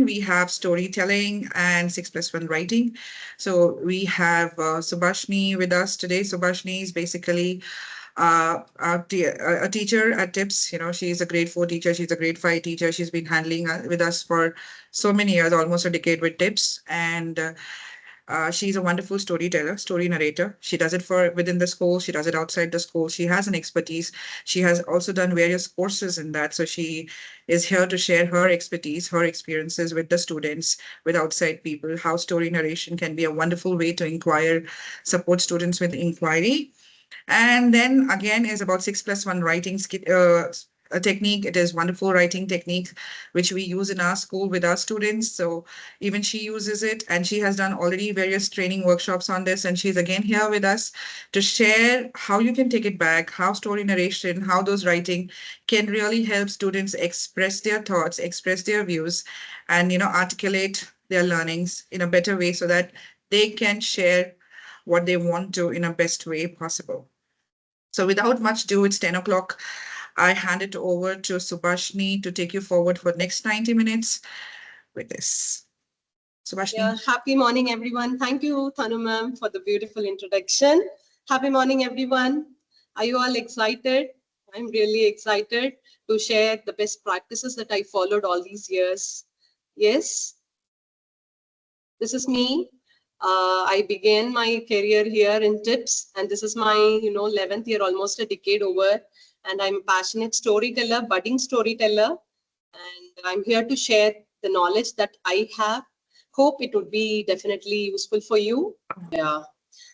We have storytelling and 6+1 writing. So we have Subhashini with us today. Subhashini is basically a teacher at TIPS. You know, she's a grade 4 teacher. She's a grade 5 teacher. She's been handling with us for so many years, almost a decade with TIPS. And she's a wonderful storyteller, story narrator. She does it for within the school. She does it outside the school. She has an expertise. She has also done various courses in that. So she is here to share her expertise, her experiences with the students, with outside people, how story narration can be a wonderful way to inquire, support students with inquiry. And then again is about 6+1 writing a technique. It is wonderful writing technique, which we use in our school with our students. So even she uses it, and she has done already various training workshops on this. And she's again here with us to share how you can take it back, how story narration, how those writing can really help students express their thoughts, express their views, and articulate their learnings in a better way so that they can share what they want to in a best way possible. So without much ado, it's 10 o'clock. I hand it over to Subhashini to take you forward for next 90 minutes with this. Yeah, Subhashini. happy morning, everyone. Thank you, Thanu ma'am, for the beautiful introduction. Happy morning, everyone. Are you all excited? I'm really excited to share the best practices that I followed all these years. Yes, this is me. I began my career here in TIPS, and this is my 11th year, almost a decade over. And I'm a passionate storyteller, budding storyteller, and I'm here to share the knowledge that I have. Hope it would be definitely useful for you. Yeah.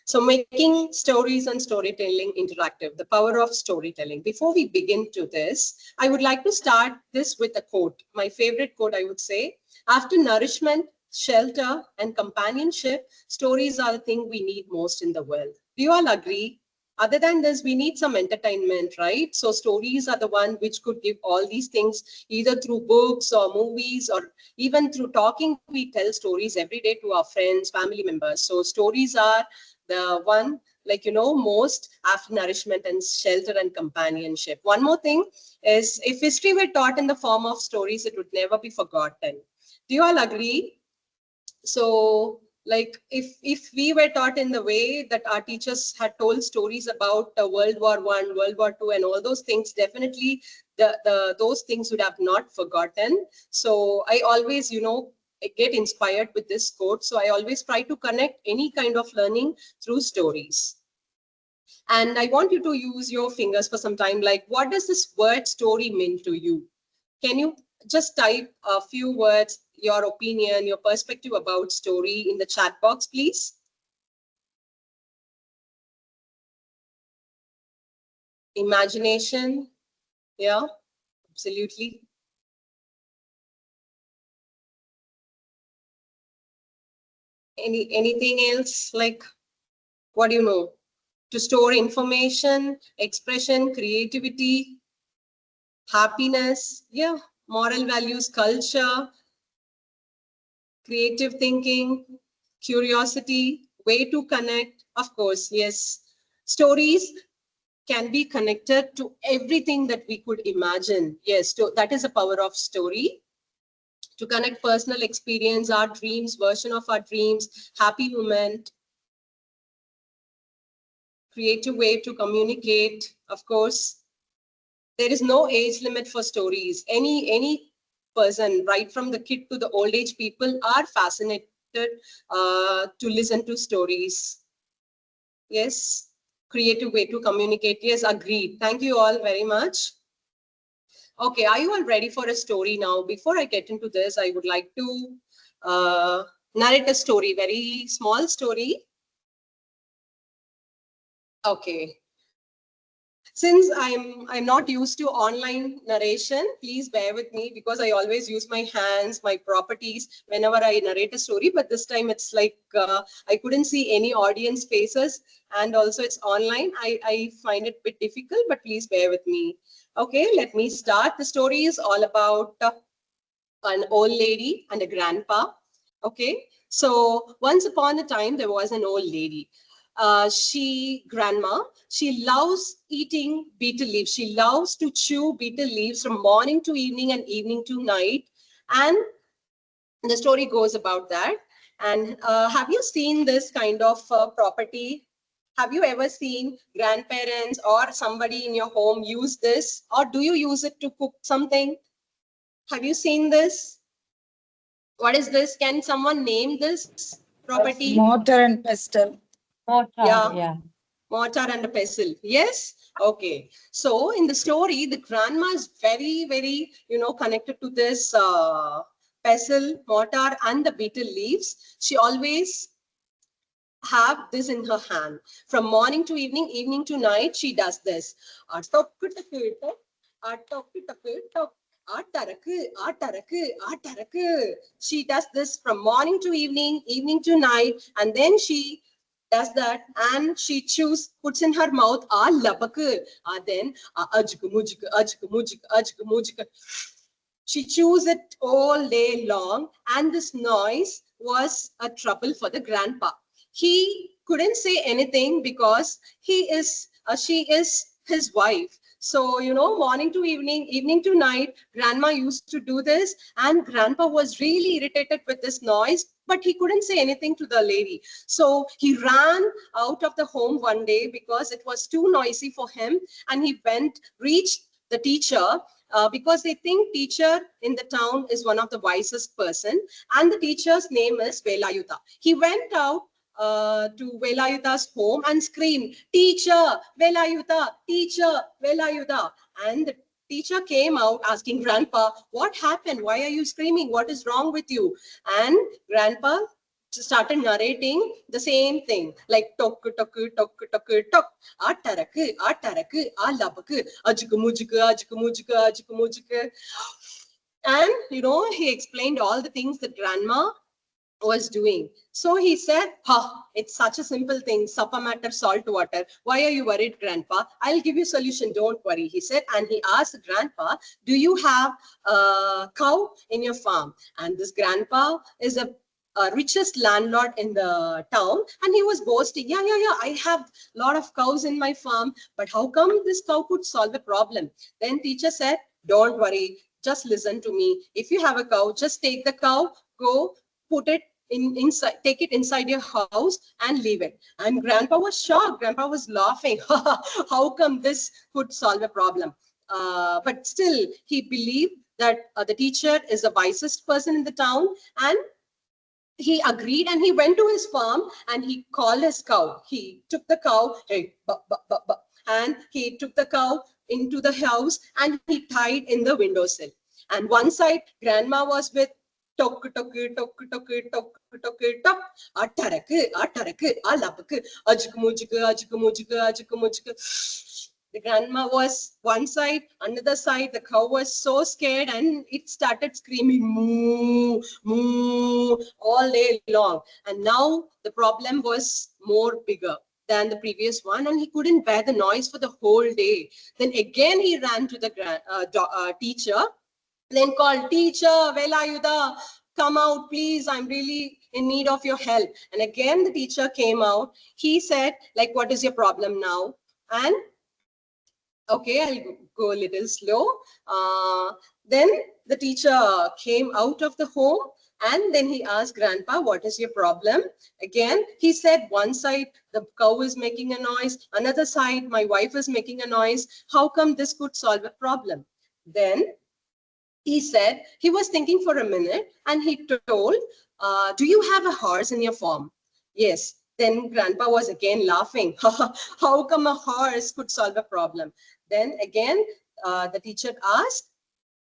So making stories and storytelling interactive, the power of storytelling. Before we begin to this, I would like to start this with a quote. My favorite quote, I would say, after nourishment, shelter, and companionship, stories are the thing we need most in the world. Do you all agree? Other than this, we need some entertainment, right? So stories are the one which could give all these things, either through books or movies, or even through talking. We tell stories every day to our friends, family members. So stories are the one, like, most after nourishment and shelter and companionship. One more thing is, if history were taught in the form of stories, it would never be forgotten. Do you all agree? So, like, if we were taught in the way that our teachers had told stories about World War I, World War II, and all those things, definitely those things would have not forgotten. So I always, I get inspired with this quote. So I always try to connect any kind of learning through stories. And I want you to use your fingers for some time. Like, what does this word story mean to you? Can you just type a few words, your opinion, your perspective about story in the chat box, please? Imagination. Yeah, absolutely. Anything else? Like, what do you know? To store information, expression, creativity, happiness, yeah, moral values, culture, creative thinking, curiosity, way to connect. Of course, yes. Stories can be connected to everything that we could imagine. Yes, so that is the power of story. To connect personal experience, our dreams, version of our dreams, happy moment, creative way to communicate. Of course, there is no age limit for stories. Any person, right from the kid to the old age people, are fascinated to listen to stories. Yes, creative way to communicate. Yes, agreed. Thank you all very much. Okay, are you all ready for a story now? Before I get into this, I would like to narrate a story, very small story. Okay. Since I'm not used to online narration, please bear with me, because I always use my hands, my properties whenever I narrate a story. But this time it's like I couldn't see any audience faces, and also it's online. I find it a bit difficult, but please bear with me. Okay, let me start. The story is all about an old lady and a grandpa. Okay, so once upon a time, there was an old lady. Grandma, she loves eating betel leaves. She loves to chew betel leaves from morning to evening and evening to night. And The story goes about that. And have you seen this kind of property? Have you ever seen grandparents or somebody in your home use this? Or do you use it to cook something? Have you seen this? What is this? Can someone name this property? Mortar and pestle. Mortar, Yeah. yeah. Mortar and a pestle. Yes. Okay. So in the story, the grandma is very, very, connected to this pestle, mortar, and the betel leaves. She always have this in her hand from morning to evening, evening to night. She does this. She does this from morning to evening, evening to night, and then she does that, and she puts in her mouth then she chews it all day long, and this noise was a trouble for the grandpa. He couldn't say anything because she is his wife. So, morning to evening, evening to night, grandma used to do this, and grandpa was really irritated with this noise, but he couldn't say anything to the lady. So he ran out of the home one day because it was too noisy for him, and he reached the teacher, because they think teacher in the town is one of the wisest person, and the teacher's name is Velayuda. He went out to Velayuda's home and screamed, "Teacher, Velayuda, teacher, Velayuda." And the teacher came out asking grandpa, "What happened? Why are you screaming? What is wrong with you?" And grandpa started narrating the same thing, like tok tok tok tok tok, ataraku ataraku alabaku ajuku mujuku ajuku mujuku ajuku mujuku. And he explained all the things that grandma was doing. So he said, it's such a simple thing. Supper matter, salt, water. Why are you worried, grandpa? I'll give you a solution. Don't worry, he said. And he asked grandpa, do you have a cow in your farm? And this grandpa is a richest landlord in the town, and he was boasting, yeah, I have a lot of cows in my farm, but how come this cow could solve a problem? Then teacher said, don't worry, just listen to me. If you have a cow, just take the cow, go put it inside, take it inside your house and leave it. And grandpa was shocked. Grandpa was laughing. How come this could solve a problem? But still, he believed that the teacher is the wisest person in the town, and he agreed, and he went to his farm and he called his cow. He took the cow, hey, and he took the cow into the house and he tied in the windowsill. And one side, grandma was with tok tok tok tok tok tok tok, ataraku ataraku alabaku ajuku mujuku ajuku mujuku ajuku mujuku. The grandma was one side, another side. The cow was so scared and it started screaming moo, moo all day long. And now the problem was more bigger than the previous one, and he couldn't bear the noise for the whole day. Then again he ran to the teacher, then called, "Teacher, Velayuda, come out, please. I'm really in need of your help." And again the teacher came out. He said, like, "What is your problem now?" And okay, I'll go a little slow. Then the teacher came out of the home, and then he asked grandpa, "What is your problem?" Again, he said, "One side, the cow is making a noise. Another side, my wife is making a noise. How come this could solve a problem?" Then he said, he was thinking for a minute, and he told, "Do you have a horse in your farm?" "Yes." Then grandpa was again laughing. How come a horse could solve a problem? Then again, the teacher asked,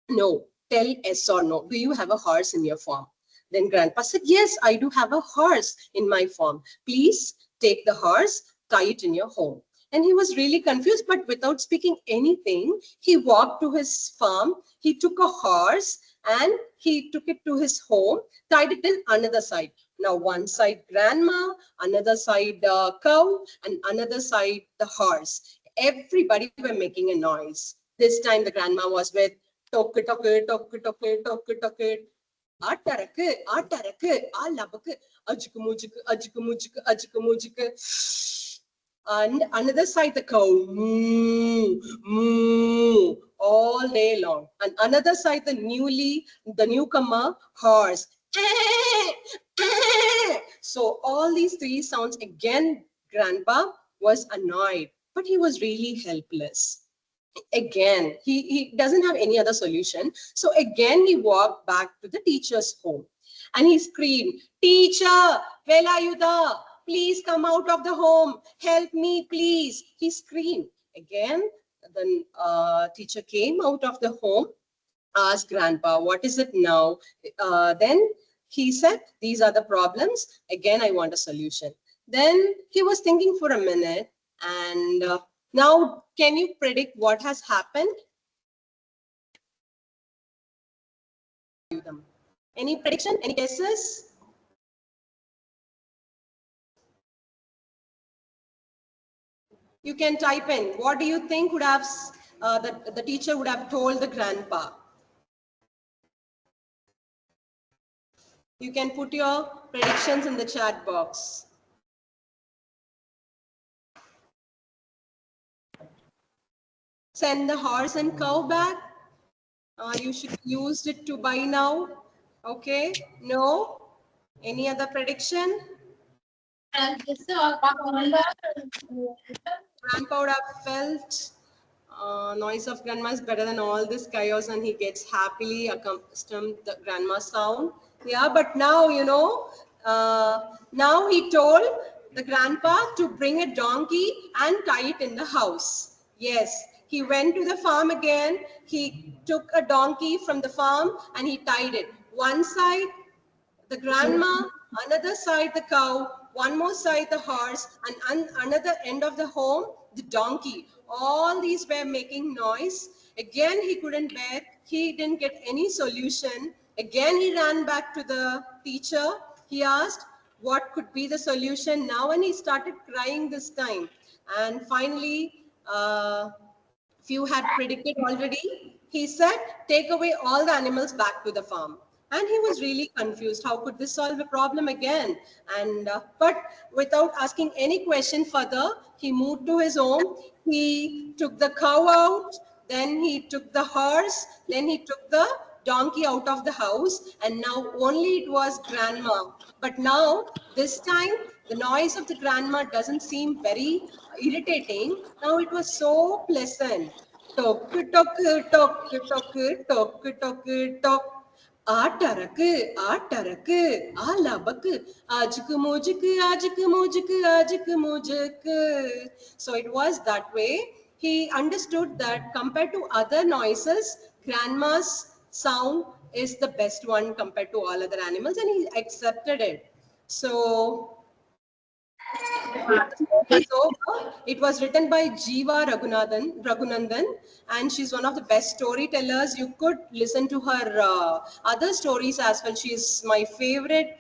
"No, tell yes or no. Do you have a horse in your farm?" Then grandpa said, "Yes, I do have a horse in my farm. Please take the horse, tie it in your home." And he was really confused, but without speaking anything, he walked to his farm. He took a horse and he took it to his home, tied it in another side. Now, one side grandma, another side cow, and another side the horse. Everybody were making a noise. This time the grandma was with tok tok tok tok tok tok. Ataraku, ataraku, alabaku, ajuku mujuku, ajuku mujuku, ajuku mujuku. And another side, the cow, moo, moo, all day long. And another side, the newcomer horse, So all these three sounds again, grandpa was annoyed, but he was really helpless. Again, he doesn't have any other solution. So again, he walked back to the teacher's home and he screamed, "Teacher, Velayuda, please come out of the home. Help me, please." He screamed. Again, the teacher came out of the home, asked grandpa, "What is it now?" Then he said, "These are the problems. Again, I want a solution." Then he was thinking for a minute, and now can you predict what has happened? Any prediction? Any guesses? You can type in. What do you think would have the teacher would have told the grandpa? You can put your predictions in the chat box. Send the horse and cow back. You should use it to buy now. Okay. No. Any other prediction? Grandpa would have felt noise of grandma is better than all this chaos, and he gets happily accustomed the grandma sound. Yeah, but now, now he told the grandpa to bring a donkey and tie it in the house. Yes, he went to the farm again. He took a donkey from the farm and he tied it. One side the grandma, another side the cow, one more side the horse, and another end of the home, the donkey. All these were making noise. Again, he couldn't bear. He didn't get any solution. Again, he ran back to the teacher. He asked what could be the solution now, and he started crying this time. And finally, few had predicted already. He said, "Take away all the animals back to the farm." And he was really confused. How could this solve a problem again? And but without asking any question further, he moved to his home. He took the cow out, then he took the horse, then he took the donkey out of the house, and now only it was grandma. But now, this time, the noise of the grandma doesn't seem very irritating. Now it was so pleasant. Tok, tok, tok, tok, tok, tok, tok. ஆட்டரக்கு ஆட்டரக்கு ஆலபக்கு ஆஜுக்கு மூஜுக்கு ஆஜுக்கு மூஜுக்கு ஆஜுக்கு மூஜுக்கு. So it was that way. He understood that compared to other noises, grandma's sound is the best one compared to all other animals, and he accepted it. So it's over. It was written by Raghunandan, and she's one of the best storytellers. You could listen to her other stories as well. She's my favorite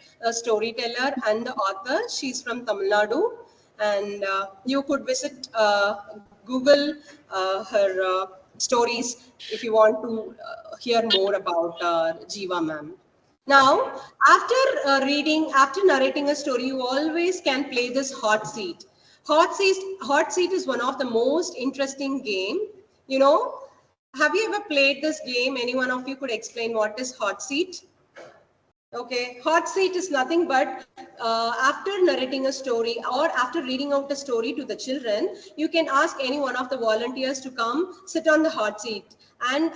storyteller and the author. She's from Tamil Nadu, and you could visit Google her stories if you want to hear more about Jiva ma'am. Now, after narrating a story, you always can play this hot seat. Hot seat is one of the most interesting game. You know, have you ever played this game? Any one of you could explain what is hot seat? Okay, hot seat is nothing but after narrating a story or after reading out a story to the children, you can ask any one of the volunteers to come sit on the hot seat, and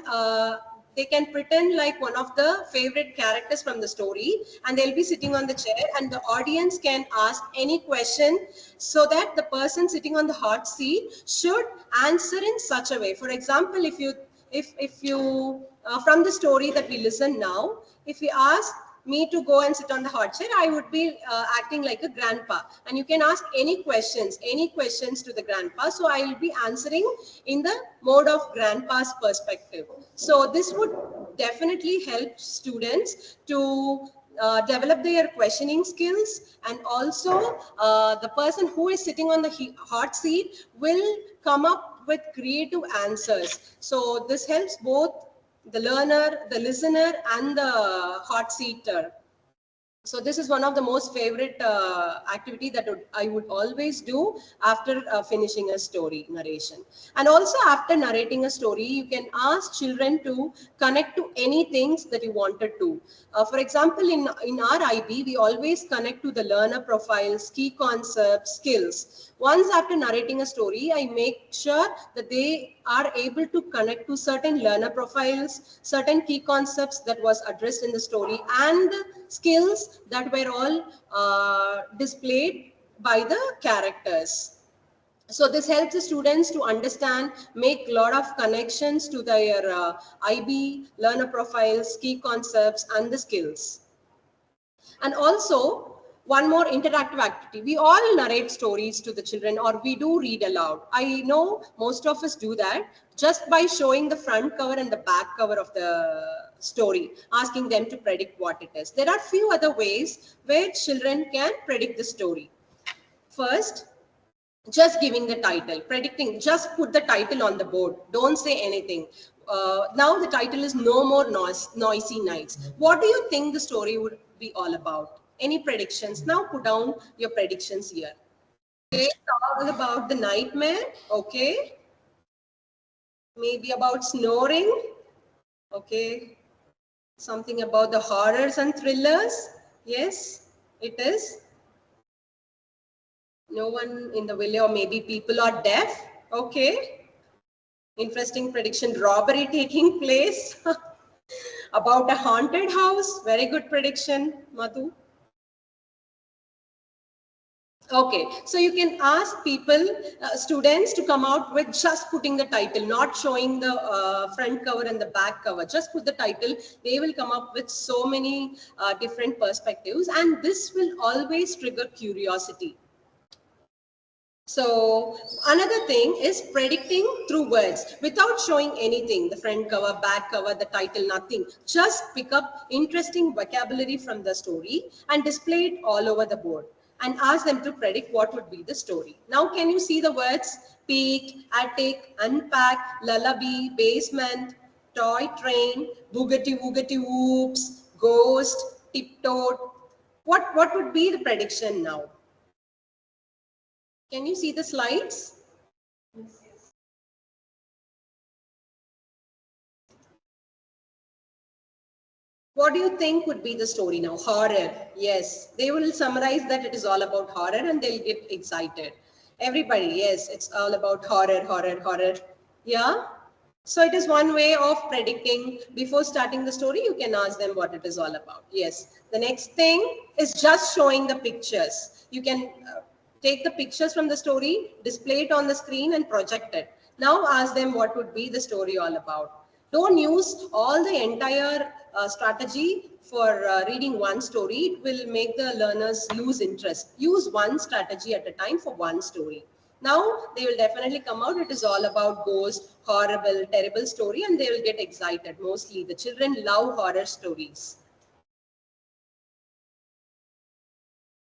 they can pretend like one of the favorite characters from the story, and they'll be sitting on the chair, and the audience can ask any question so that the person sitting on the hot seat should answer in such a way. For example, if you from the story that we listen now, if we ask me to go and sit on the hot chair, I would be acting like a grandpa, and you can ask any questions to the grandpa. So I will be answering in the mode of grandpa's perspective. So this would definitely help students to develop their questioning skills, and also the person who is sitting on the hot seat will come up with creative answers. So this helps both the learner, the listener, and the hot seater. So this is one of the most favorite activity that I would always do after finishing a story narration. And also after narrating a story, you can ask children to connect to any things that you wanted to. For example, in our IB, we always connect to the learner profiles, key concepts, skills. Once after narrating a story, I make sure that they are able to connect to certain learner profiles, certain key concepts that was addressed in the story, and skills that were all displayed by the characters. So this helps the students to understand, make a lot of connections to their IB, learner profiles, key concepts, and the skills. And also, one more interactive activity. We all narrate stories to the children, or we do read aloud. I know most of us do that just by showing the front cover and the back cover of the story, asking them to predict what it is. There are few other ways where children can predict the story. First, just giving the title, predicting, just put the title on the board, don't say anything. Now the title is No More Noisy Nights. What do you think the story would be all about? Any predictions? Now put down your predictions here. Okay, it's all about the nightmare. Okay, maybe about snoring. Okay, something about the horrors and thrillers. Yes, it is. No one in the village, or maybe people are deaf. Okay, interesting prediction. Robbery taking place. About a haunted house. Very good prediction, Madhu. Okay, so you can ask people, students, to come out with just putting the title, not showing the front cover and the back cover. Just put the title. They will come up with so many different perspectives, and this will always trigger curiosity. So another thing is predicting through words without showing anything, the front cover, back cover, the title, nothing. Just pick up interesting vocabulary from the story and display it all over the board and ask them to predict what would be the story. Now, can you see the words peak, attic, unpack, lullaby, basement, toy train, boogity woogity whoops, ghost, tiptoed? What would be the prediction now? Can you see the slides? What do you think would be the story now? Horror. Yes, they will summarize that it is all about horror and they'll get excited. Everybody, yes, it's all about horror, horror, horror. Yeah. So it is one way of predicting. Before starting the story, you can ask them what it is all about. Yes. The next thing is just showing the pictures. You can take the pictures from the story, display it on the screen and project it. Now ask them what would be the story all about. Don't use all the entire strategy for reading one story. It will make the learners lose interest. Use one strategy at a time for one story. Now they will definitely come out. It is all about ghost, horrible, terrible story, and they will get excited. Mostly the children love horror stories.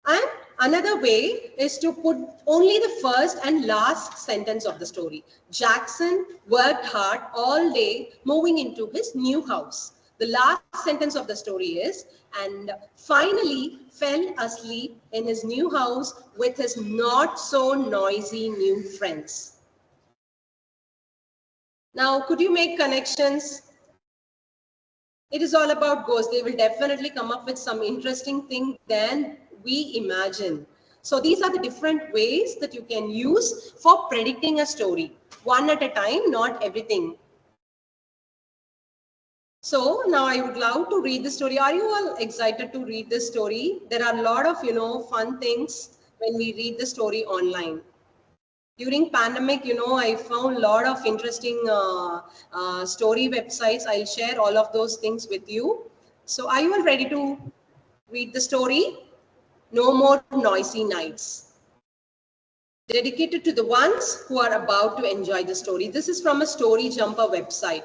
And another way is to put only the first and last sentence of the story. Jackson worked hard all day moving into his new house. The last sentence of the story is, and finally fell asleep in his new house with his not so noisy new friends. Now, could you make connections? It is all about ghosts. They will definitely come up with some interesting thing than we imagine. So these are the different ways that you can use for predicting a story. One at a time, not everything. So now I would love to read the story. Are you all excited to read this story? There are a lot of, fun things when we read the story online. During pandemic, I found a lot of interesting story websites. I'll share all of those things with you. So are you all ready to read the story? No More Noisy Nights. Dedicated to the ones who are about to enjoy the story. This is from a Story Jumper website.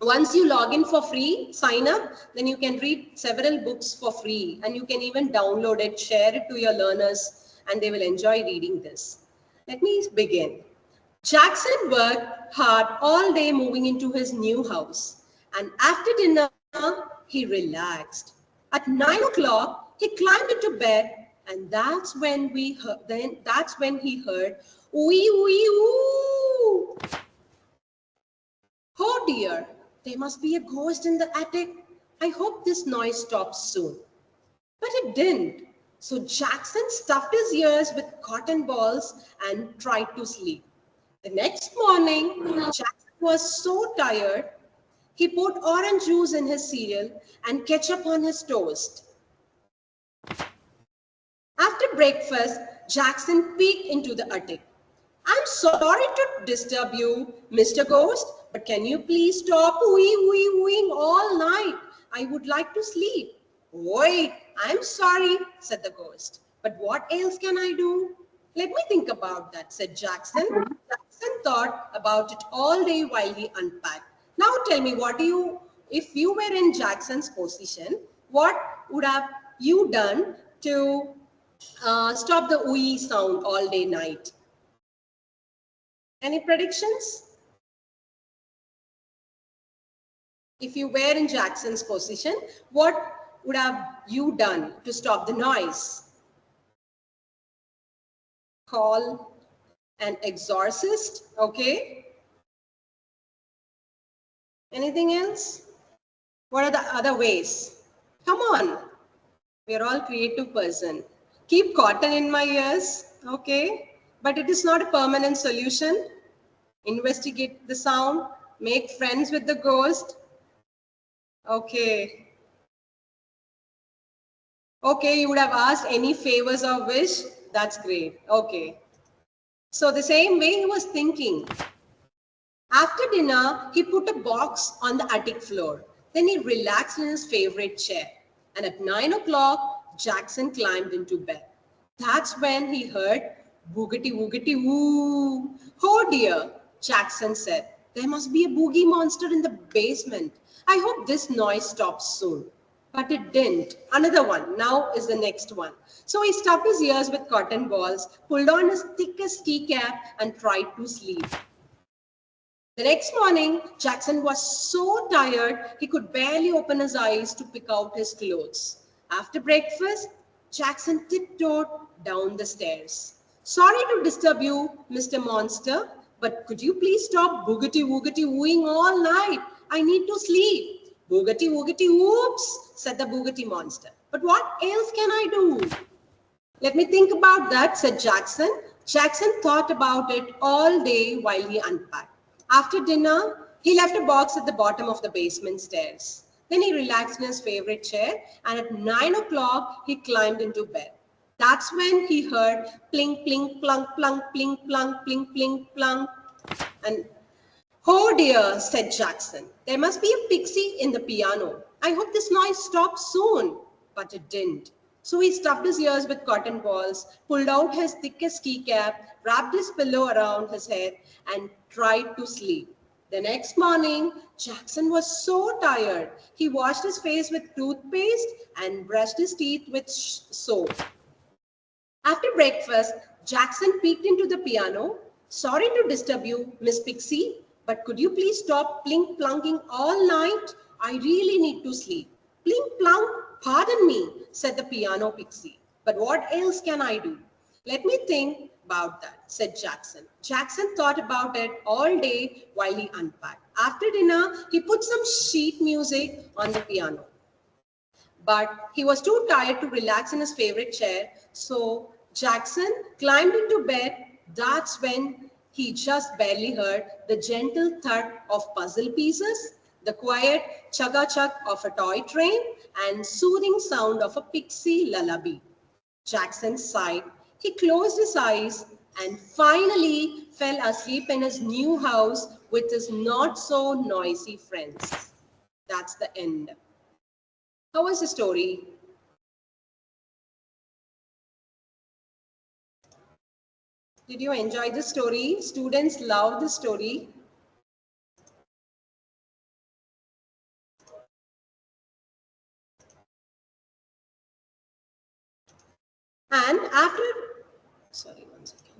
Once you log in for free, sign up, then you can read several books for free and you can even download it, share it to your learners, and they will enjoy reading this. Let me begin. Jackson worked hard all day moving into his new house, and after dinner, he relaxed. At 9 o'clock, he climbed into bed, and that's when he heard wee wee woo. Oh dear, there must be a ghost in the attic. I hope this noise stops soon. But it didn't. So Jackson stuffed his ears with cotton balls and tried to sleep. The next morning, Jackson was so tired, he put orange juice in his cereal and ketchup on his toast. After breakfast, Jackson peeked into the attic. I'm sorry to disturb you, Mr. Ghost, but can you please stop wooing all night? I would like to sleep. Wait, I'm sorry, said the ghost. But what else can I do? Let me think about that, said Jackson. Jackson thought about it all day while he unpacked. Now tell me, if you were in Jackson's position, what would have you done to stop the ooey sound all day night? Any predictions? If you were in Jackson's position, what would have you done to stop the noise? Call an exorcist, okay? Anything else? What are the other ways? Come on, we're all creative person. Keep cotton in my ears, okay? But it is not a permanent solution. Investigate the sound, make friends with the ghost. Okay. Okay, you would have asked any favors or wish. That's great. Okay. So the same way he was thinking. After dinner, he put a box on the attic floor. Then he relaxed in his favorite chair. And at 9 o'clock, Jackson climbed into bed. That's when he heard boogity woogity woo. Oh dear, Jackson said. There must be a boogie monster in the basement. I hope this noise stops soon. But it didn't. Another one. Now is the next one. So he stuffed his ears with cotton balls, pulled on his thickest ski cap, and tried to sleep. The next morning, Jackson was so tired he could barely open his eyes to pick out his clothes. After breakfast, Jackson tiptoed down the stairs. Sorry to disturb you, Mr. Monster, but could you please stop boogity woogity wooing all night? I need to sleep. Boogity woogity whoops, said the boogity monster. But what else can I do? Let me think about that, said Jackson. Jackson thought about it all day while he unpacked. After dinner, he left a box at the bottom of the basement stairs. Then he relaxed in his favorite chair, and at 9 o'clock, he climbed into bed. That's when he heard pling, pling, plunk, plunk, pling, plunk, pling, pling, plunk. And oh dear, said Jackson. There must be a pixie in the piano. I hope this noise stops soon. But it didn't. So he stuffed his ears with cotton balls, pulled out his thickest ski cap, wrapped his pillow around his head, and tried to sleep. The next morning, Jackson was so tired. He washed his face with toothpaste and brushed his teeth with soap. After breakfast, Jackson peeked into the piano. Sorry to disturb you, Miss Pixie, but could you please stop plink plunking all night? I really need to sleep. Plink plunk, pardon me, said the piano pixie. But what else can I do? Let me think about that, said Jackson. Jackson thought about it all day while he unpacked. After dinner, he put some sheet music on the piano. But he was too tired to relax in his favorite chair, so Jackson climbed into bed. That's when he just barely heard the gentle thud of puzzle pieces, the quiet chugga-chug of a toy train, and soothing sound of a pixie lullaby. Jackson sighed. He closed his eyes and finally fell asleep in his new house with his not so noisy friends. That's the end. How was the story? Did you enjoy the story? Students love the story. And after, sorry, one second.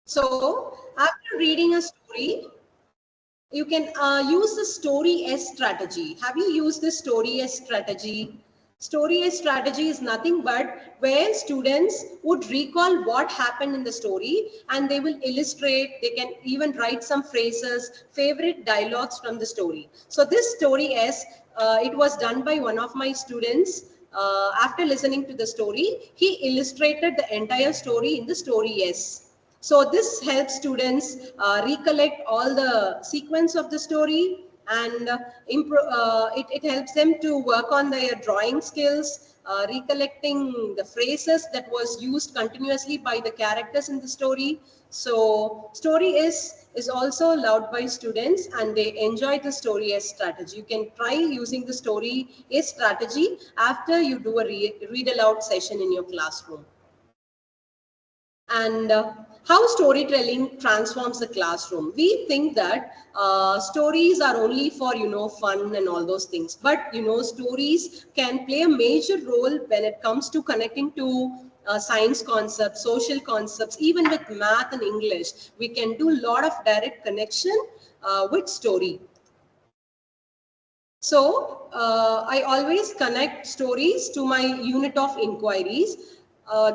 So after reading a story, you can use the story as strategy. Have you used the story as strategy? Story as strategy is nothing but where students would recall what happened in the story and they will illustrate, they can even write some phrases, favorite dialogues from the story. So this story as it was done by one of my students. After listening to the story, he illustrated the entire story in the story yes. So this helps students recollect all the sequence of the story and it helps them to work on their drawing skills, recollecting the phrases that was used continuously by the characters in the story. So story is also loved by students and they enjoy the story as strategy. You can try using the story as strategy after you do a read aloud session in your classroom. And how storytelling transforms the classroom. We think that stories are only for fun and all those things, but stories can play a major role when it comes to connecting to science concepts, social concepts, even with math and English. We can do a lot of direct connection with story. So I always connect stories to my unit of inquiries.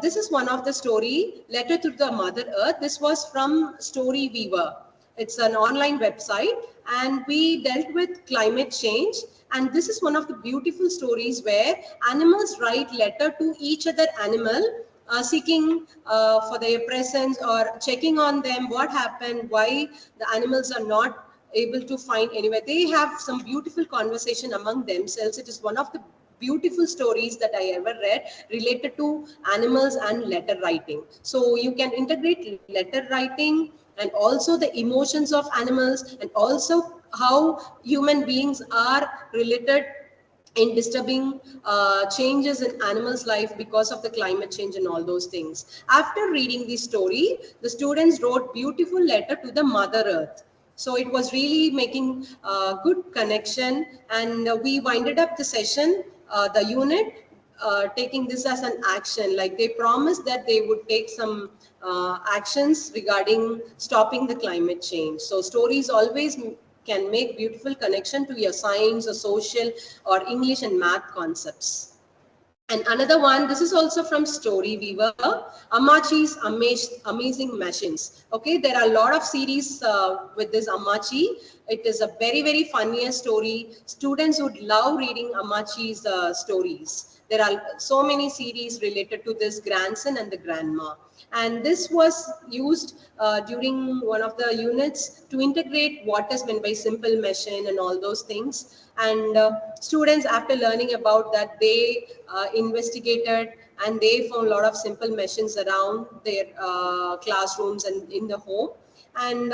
This is one of the story, Letter to the Mother Earth. This was from Story Weaver. It's an online website and we dealt with climate change. And this is one of the beautiful stories where animals write letter to each other animal seeking for their presence or checking on them, what happened, why the animals are not able to find anywhere. They have some beautiful conversation among themselves. It is one of the beautiful stories that I ever read related to animals and letter writing. So you can integrate letter writing and also the emotions of animals and also how human beings are related in disturbing changes in animals' life because of the climate change and all those things. After reading the story, the students wrote beautiful letter to the Mother Earth. So it was really making good connection, and we winded up the session, the unit, taking this as an action. Like they promised that they would take some actions regarding stopping the climate change. So stories always can make beautiful connection to your science or social or English and math concepts. And another one, this is also from Story Weaver, Amachi's Amazing Machines. Okay, there are a lot of series with this Amachi. It is a very, very funniest story. Students would love reading Amachi's stories. There are so many series related to this grandson and the grandma. And this was used during one of the units to integrate what is meant by simple machine and all those things. And students, after learning about that, they investigated and they found a lot of simple machines around their classrooms and in the home. And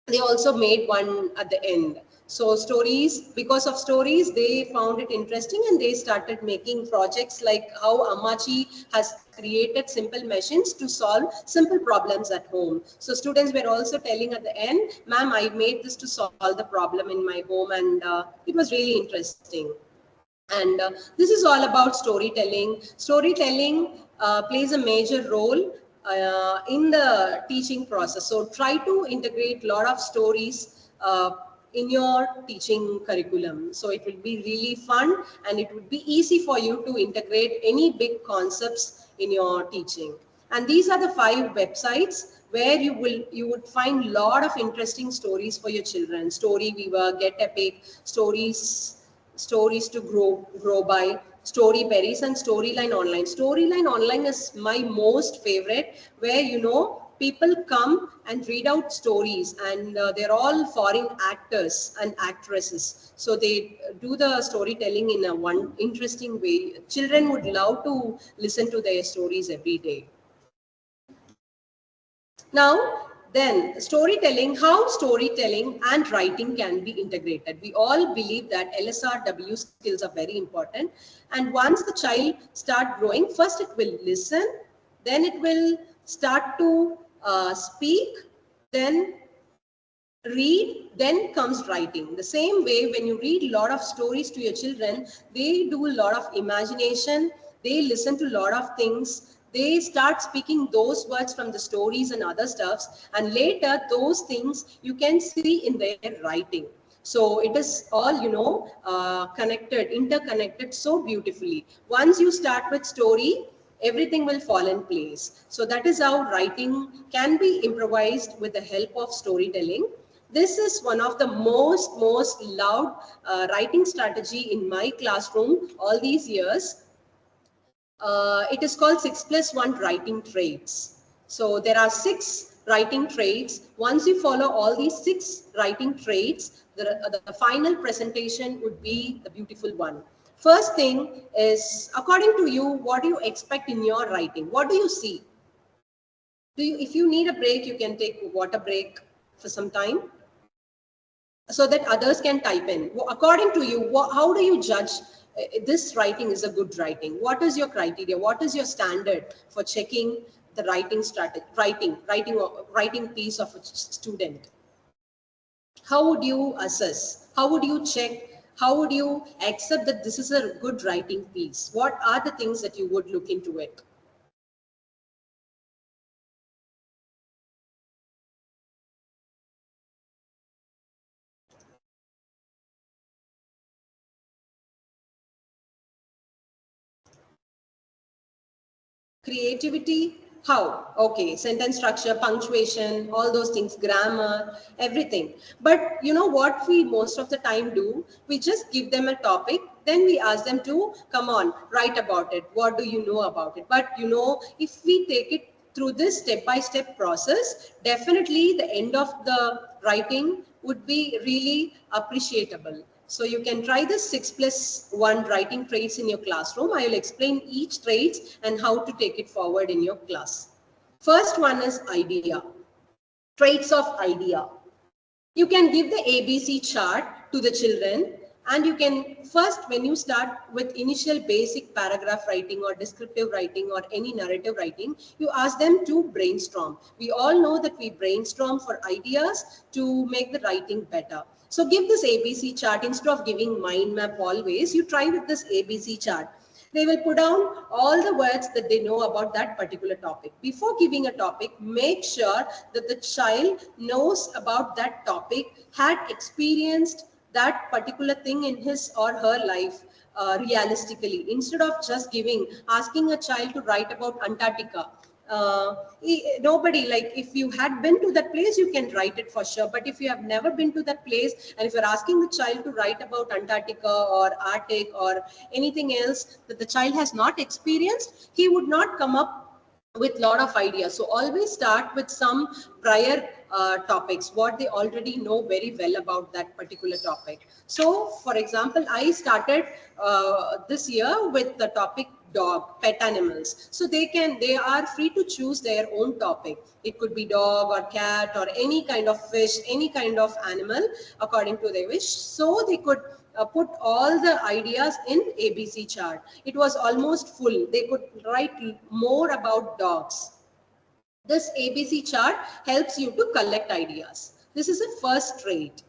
they also made one at the end. So stories, because of stories, they found it interesting and they started making projects like how Amachi has created simple machines to solve simple problems at home. So students were also telling at the end, ma'am, I made this to solve the problem in my home, and it was really interesting. And this is all about storytelling. Storytelling plays a major role in the teaching process. So try to integrate a lot of stories in your teaching curriculum. So it will be really fun and it would be easy for you to integrate any big concepts in your teaching. And these are the 5 websites where you would find a lot of interesting stories for your children. Story Weaver, Get Epic, stories to grow by, Storyberries, and Storyline Online. Storyline Online is my most favorite, where people come and read out stories, and they're all foreign actors and actresses. So they do the storytelling in a one interesting way. Children would love to listen to their stories every day. Now, then how storytelling and writing can be integrated. We all believe that LSRW skills are very important. And once the child start growing, first it will listen, then it will start to speak, then read, then comes writing. The same way, when you read a lot of stories to your children, they do a lot of imagination, they listen to a lot of things, They start speaking those words from the stories and other stuffs, and later those things you can see in their writing. So it is all, connected, interconnected so beautifully. Once you start with story, everything will fall in place. So that is how writing can be improvised with the help of storytelling. This is one of the most loved writing strategy in my classroom all these years. It is called 6+1 writing traits. So there are 6 writing traits. Once you follow all these 6 writing traits, the final presentation would be the beautiful one. First thing is, according to you, what do you expect in your writing? What do you see? If you need a break, you can take a water break for some time so that others can type in. According to you, how do you judge this writing is a good writing? What is your criteria? What is your standard for checking the writing strategy, writing piece of a student? How would you assess? How would you check? How would you accept that this is a good writing piece? What are the things that you would look into it? Creativity, how? Okay, sentence structure, punctuation, all those things, grammar, everything. But you know what we most of the time do? We just give them a topic, then we ask them to come on, write about it. What do you know about it? But you know, if we take it through this step-by-step process, definitely the end of the writing would be really appreciable. So you can try this 6+1 writing traits in your classroom. I will explain each traits and how to take it forward in your class. First one is idea. Traits of idea. You can give the ABC chart to the children, and you can first, when you start with initial basic paragraph writing or descriptive writing or any narrative writing, you ask them to brainstorm. We all know that we brainstorm for ideas to make the writing better. So give this ABC chart instead of giving mind map always. You try with this ABC chart. They will put down all the words that they know about that particular topic. Before giving a topic, make sure that the child knows about that topic, had experienced that particular thing in his or her life realistically. Instead of just asking a child to write about Antarctica, nobody, like, if you had been to that place you can write it for sure, but if you have never been to that place and if you're asking the child to write about Antarctica or Arctic or anything else that the child has not experienced, he would not come up with lot of ideas. So always start with some prior topics, what they already know very well about that particular topic. So for example, I started this year with the topic dog, pet animals. So they are free to choose their own topic. It could be dog or cat or any kind of fish, any kind of animal according to their wish. So they could put all the ideas in ABC chart. It was almost full. They could write more about dogs. This ABC chart helps you to collect ideas. This is a first trait.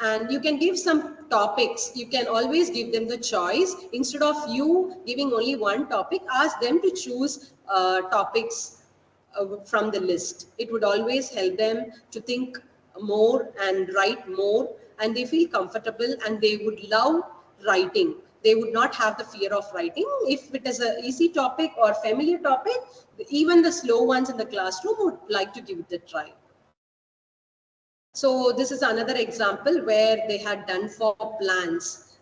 And you can give some topics. You can always give them the choice. Instead of you giving only one topic, ask them to choose topics from the list. It would always help them to think more and write more, and they feel comfortable and they would love writing. They would not have the fear of writing. If it is an easy topic or familiar topic, even the slow ones in the classroom would like to give it a try. So this is another example where they had done for plans.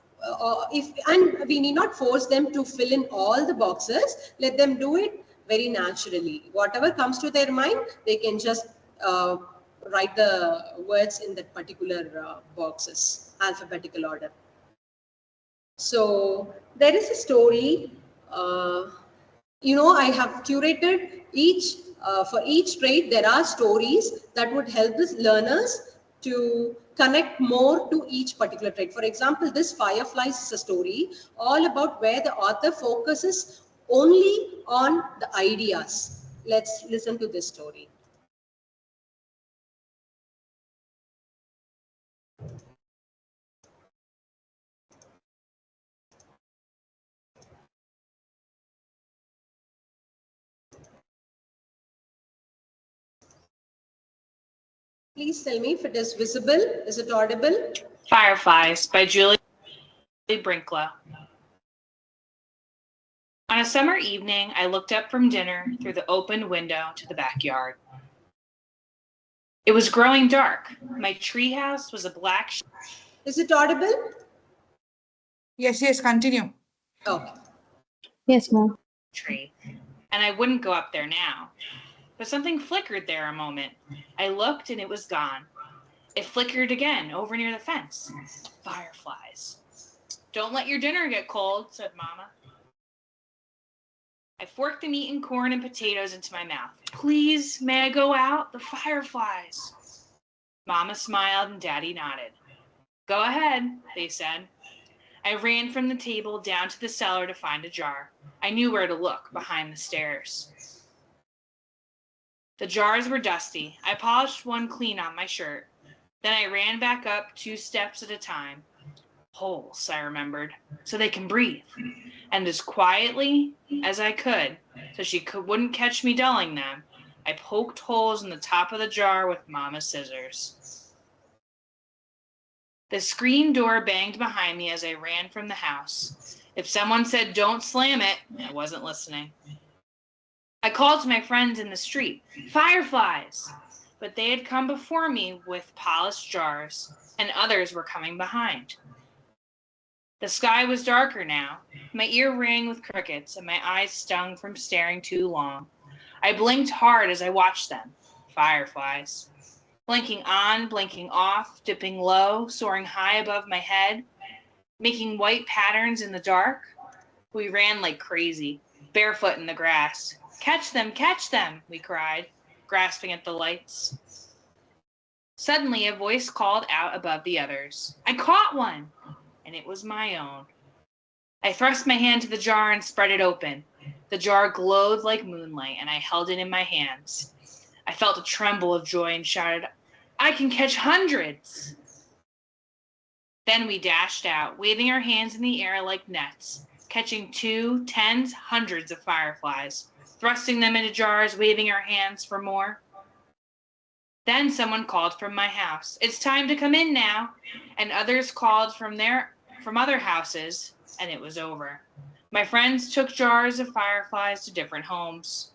And we need not force them to fill in all the boxes. Let them do it very naturally. Whatever comes to their mind, they can just uh, write the words in that particular boxes, alphabetical order. So there is a story. I have curated each for each trait. There are stories that would help the learners to connect more to each particular trait. For example, this Fireflies is a story all about where the author focuses only on the ideas. Let's listen to this story. Please tell me if it is visible. Is it audible? Fireflies by Julie Brinklow. On a summer evening, I looked up from dinner through the open window to the backyard. It was growing dark. My treehouse was a black Is it audible? Yes, continue. Okay. Yes, ma'am. tree, and I wouldn't go up there now. But something flickered there a moment. I looked and it was gone. It flickered again over near the fence. Fireflies. Don't let your dinner get cold, said Mama. I forked the meat and corn and potatoes into my mouth. Please, may I go out? The fireflies. Mama smiled and Daddy nodded. Go ahead, they said. I ran from the table down to the cellar to find a jar. I knew where to look, behind the stairs. The jars were dusty. I polished one clean on my shirt. Then I ran back up 2 steps at a time. Holes, I remembered, so they can breathe. And as quietly as I could, so she wouldn't catch me dulling them, I poked holes in the top of the jar with Mama's scissors. The screen door banged behind me as I ran from the house. If someone said, "Don't slam it," I wasn't listening. I called to my friends in the street, "Fireflies!" But they had come before me with polished jars, and others were coming behind. The sky was darker now. My ear rang with crickets, and my eyes stung from staring too long. I blinked hard as I watched them. Fireflies. Blinking on, blinking off, dipping low, soaring high above my head, making white patterns in the dark. We ran like crazy, barefoot in the grass. Catch them, we cried, grasping at the lights. Suddenly, a voice called out above the others. I caught one, and it was my own. I thrust my hand to the jar and spread it open. The jar glowed like moonlight, and I held it in my hands. I felt a tremble of joy and shouted, I can catch hundreds! Then we dashed out, waving our hands in the air like nets, catching 2, 10s, hundreds of fireflies, thrusting them into jars, waving our hands for more. Then someone called from my house, "It's time to come in now," and others called from other houses, and it was over. My friends took jars of fireflies to different homes.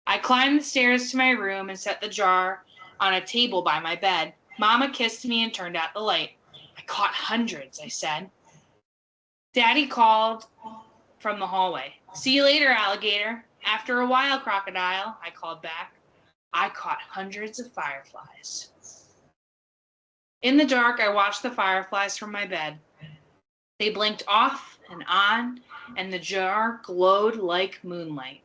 I climbed the stairs to my room and set the jar on a table by my bed. Mama kissed me and turned out the light. I caught hundreds, I said. Daddy called from the hallway. "See you later, alligator." "After a while, crocodile," I called back. I caught hundreds of fireflies. In the dark, I watched the fireflies from my bed. They blinked off and on, and the jar glowed like moonlight.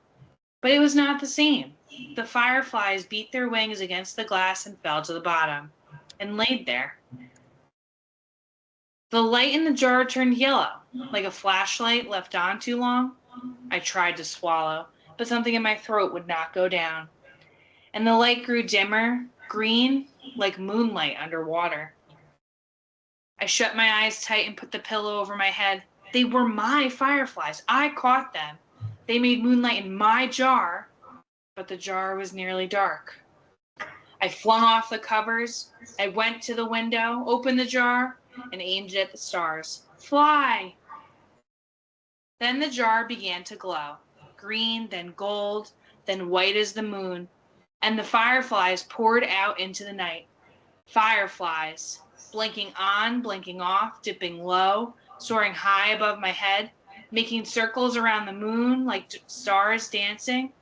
But it was not the same. The fireflies beat their wings against the glass and fell to the bottom, and laid there. The light in the jar turned yellow, like a flashlight left on too long. I tried to swallow, but something in my throat would not go down. And the light grew dimmer, green, like moonlight underwater. I shut my eyes tight and put the pillow over my head. They were my fireflies. I caught them. They made moonlight in my jar, but the jar was nearly dark. I flung off the covers. I went to the window, opened the jar, and aimed it at the stars. Fly! Then the jar began to glow, green, then gold, then white as the moon, and the fireflies poured out into the night. Fireflies, blinking on, blinking off, dipping low, soaring high above my head, making circles around the moon like stars dancing.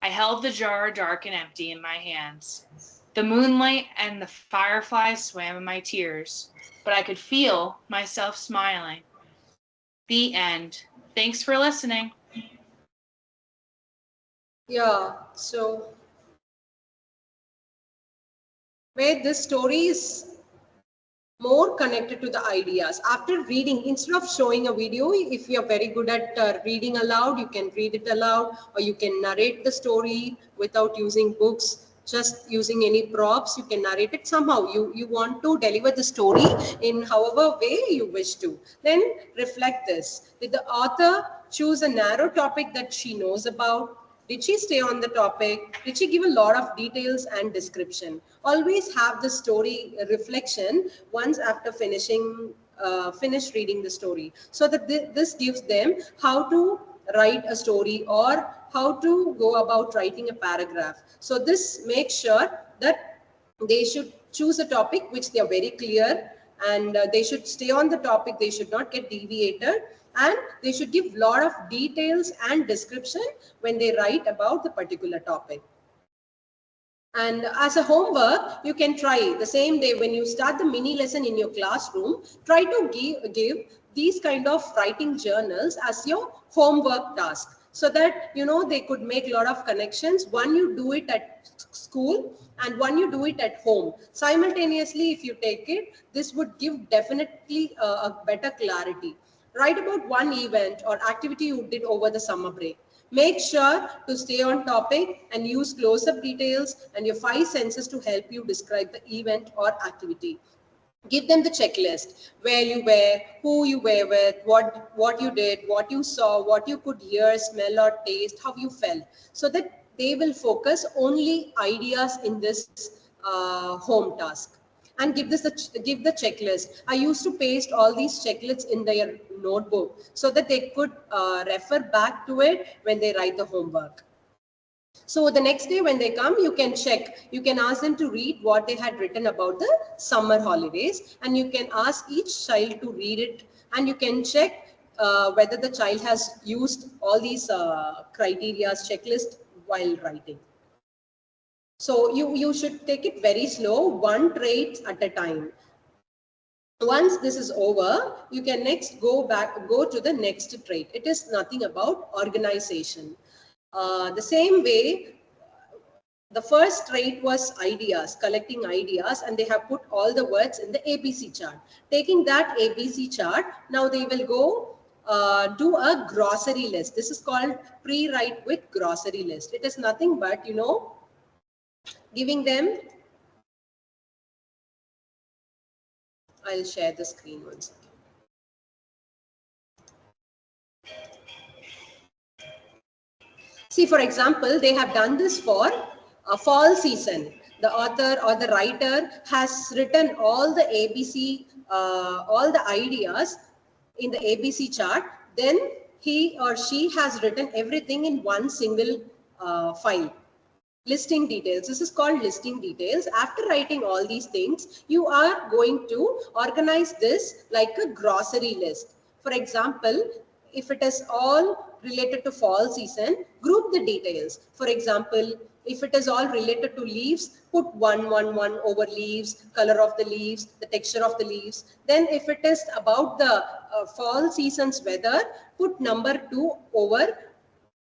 I held the jar dark and empty in my hands. The moonlight and the fireflies swam in my tears, but I could feel myself smiling. The end. Thanks for listening. Yeah, so where this story is more connected to the ideas. After reading, instead of showing a video, if you are very good at reading aloud, you can read it aloud, or you can narrate the story without using books, just using any props. You can narrate it somehow. You want to deliver the story in however way you wish to. Then reflect this. Did the author choose a narrow topic that she knows about? Did she stay on the topic? Did she give a lot of details and description? Always have the story reflection once after finish reading the story, so that this gives them how to write a story or how to go about writing a paragraph. So this makes sure that they should choose a topic which they are very clear, and they should stay on the topic. They should not get deviated, and they should give lot of details and description when they write about the particular topic. And as a homework, you can try the same day when you start the mini lesson in your classroom, try to give these kind of writing journals as your homework task, so that they could make a lot of connections. One, you do it at school, and one, you do it at home. Simultaneously, if you take it, this would give definitely a better clarity. Write about one event or activity you did over the summer break. Make sure to stay on topic and use close-up details and your 5 senses to help you describe the event or activity. Give them the checklist: where you were, who you were with, what you did, what you saw, what you could hear, smell or taste, how you felt, so that they will focus only ideas in this home task. And give the checklist. I used to paste all these checklists in their notebook so that they could refer back to it when they write the homework. So the next day when they come, you can check. You can ask them to read what they had written about the summer holidays, and you can ask each child to read it, and you can check whether the child has used all these criteria checklist while writing. So you should take it very slow, one trait at a time. Once this is over, you can next go to the next trait. It is nothing about organization. The same way, the first trait was ideas, collecting ideas, and they have put all the words in the ABC chart. Taking that ABC chart, now they will go do a grocery list. This is called pre-write with grocery list. It is nothing but, giving them. I'll share the screen once again. See, for example, they have done this for a fall season. The author or the writer has written all the ABC, all the ideas in the ABC chart. Then he or she has written everything in one single file. Listing details. This is called listing details. After writing all these things, you are going to organize this like a grocery list. For example, if it is all related to fall season, group the details. For example, if it is all related to leaves, put 111 over leaves, color of the leaves, the texture of the leaves. Then if it is about the fall season's weather, put number 2 over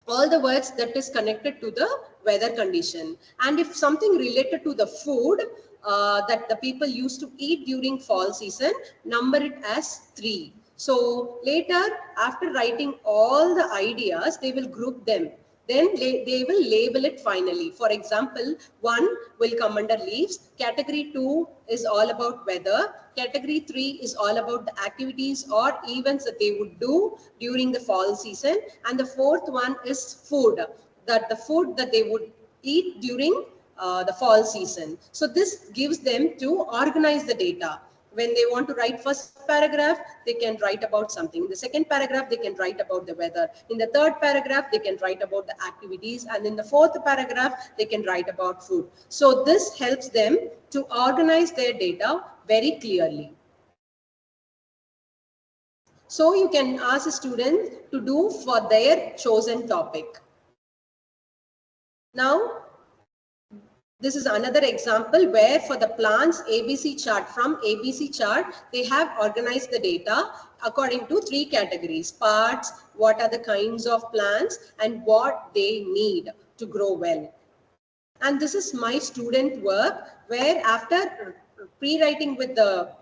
all the words that is connected to the weather condition. And if something related to the food that the people used to eat during fall season, number it as 3. So later, after writing all the ideas, they will group them. Then they will label it finally. For example, 1 will come under leaves. Category 2 is all about weather. Category 3 is all about the activities or events that they would do during the fall season. And the 4th one is food, that the food that they would eat during the fall season. So this gives them to organize the data. When they want to write first paragraph, they can write about something. In the second paragraph, they can write about the weather. In the third paragraph, they can write about the activities. And in the fourth paragraph, they can write about food. So this helps them to organize their data very clearly. So you can ask a student to do for their chosen topic. Now, this is another example where for the plants ABC chart, from ABC chart, they have organized the data according to 3 categories: parts, what are the kinds of plants, and what they need to grow well. And this is my student work, where after pre-writing with the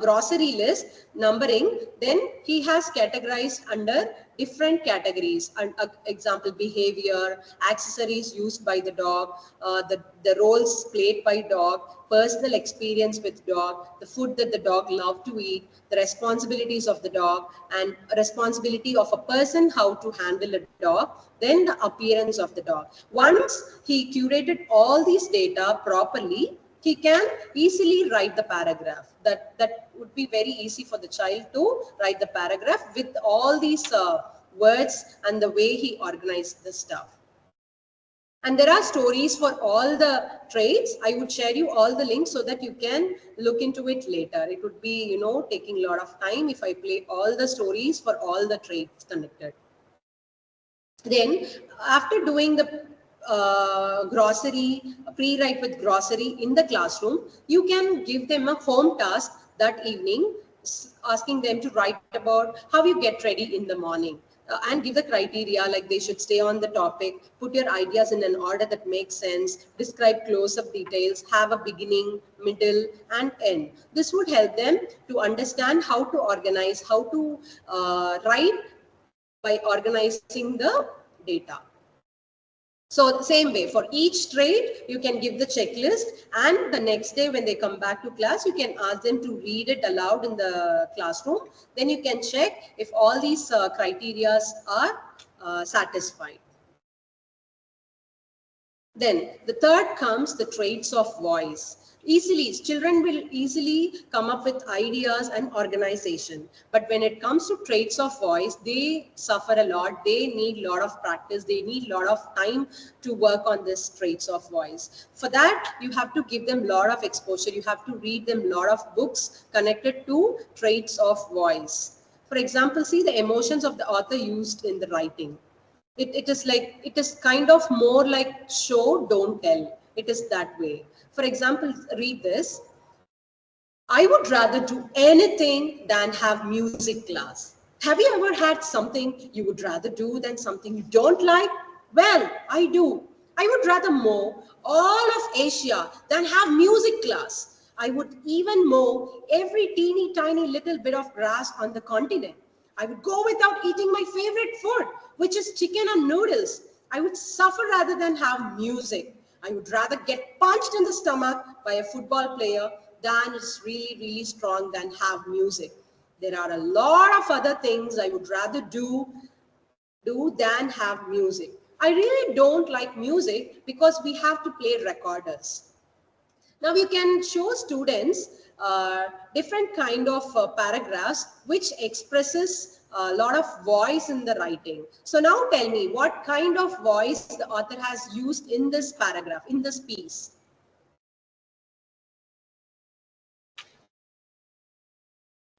grocery list numbering, then he has categorized under different categories. And example, behavior, accessories used by the dog, the roles played by dog, personal experience with dog, the food that the dog loved to eat, the responsibilities of the dog, and responsibility of a person how to handle a dog, then the appearance of the dog. Once he curated all these data properly, he can easily write the paragraph. That would be very easy for the child to write the paragraph with all these words and the way he organized the stuff. And there are stories for all the traits. I would share you all the links so that you can look into it later. It would be, taking a lot of time if I play all the stories for all the traits connected. Then after doing the grocery, pre-write with grocery in the classroom, you can give them a home task that evening, asking them to write about how you get ready in the morning. And give the criteria, like they should stay on the topic, put your ideas in an order that makes sense, describe close-up details, have a beginning, middle, and end. This would help them to understand how to organize, how to write by organizing the data. So the same way, for each trait, you can give the checklist, and the next day when they come back to class, you can ask them to read it aloud in the classroom. Then you can check if all these criteria are satisfied. Then the third comes the traits of voice. Children will easily come up with ideas and organization. But when it comes to traits of voice, they suffer a lot. They need a lot of practice. They need a lot of time to work on this traits of voice. For that, you have to give them a lot of exposure. You have to read them a lot of books connected to traits of voice. For example, see the emotions of the author used in the writing. It is kind of more like show, don't tell. It is that way. For example, read this. I would rather do anything than have music class. Have you ever had something you would rather do than something you don't like? Well, I do. I would rather mow all of Asia than have music class. I would even mow every teeny tiny little bit of grass on the continent. I would go without eating my favorite food, which is chicken and noodles. I would suffer rather than have music. I would rather get punched in the stomach by a football player than is really, really strong than have music. There are a lot of other things I would rather do than have music. I really don't like music because we have to play recorders. Now you can show students different kind of paragraphs which expresses a lot of voice in the writing. So now tell me what kind of voice the author has used in this paragraph, in this piece.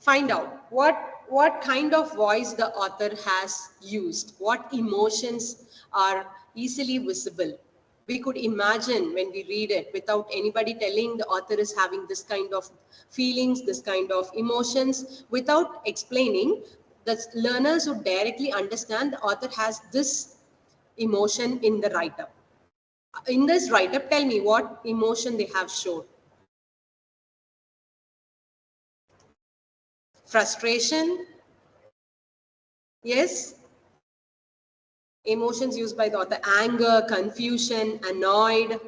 Find out what kind of voice the author has used, what emotions are easily visible. We could imagine when we read it without anybody telling the author is having this kind of feelings, this kind of emotions. Without explaining, the learners would directly understand the author has this emotion in the write-up. In this write-up, tell me what emotion they have shown. Frustration. Yes. Emotions used by the author: anger, confusion, annoyed.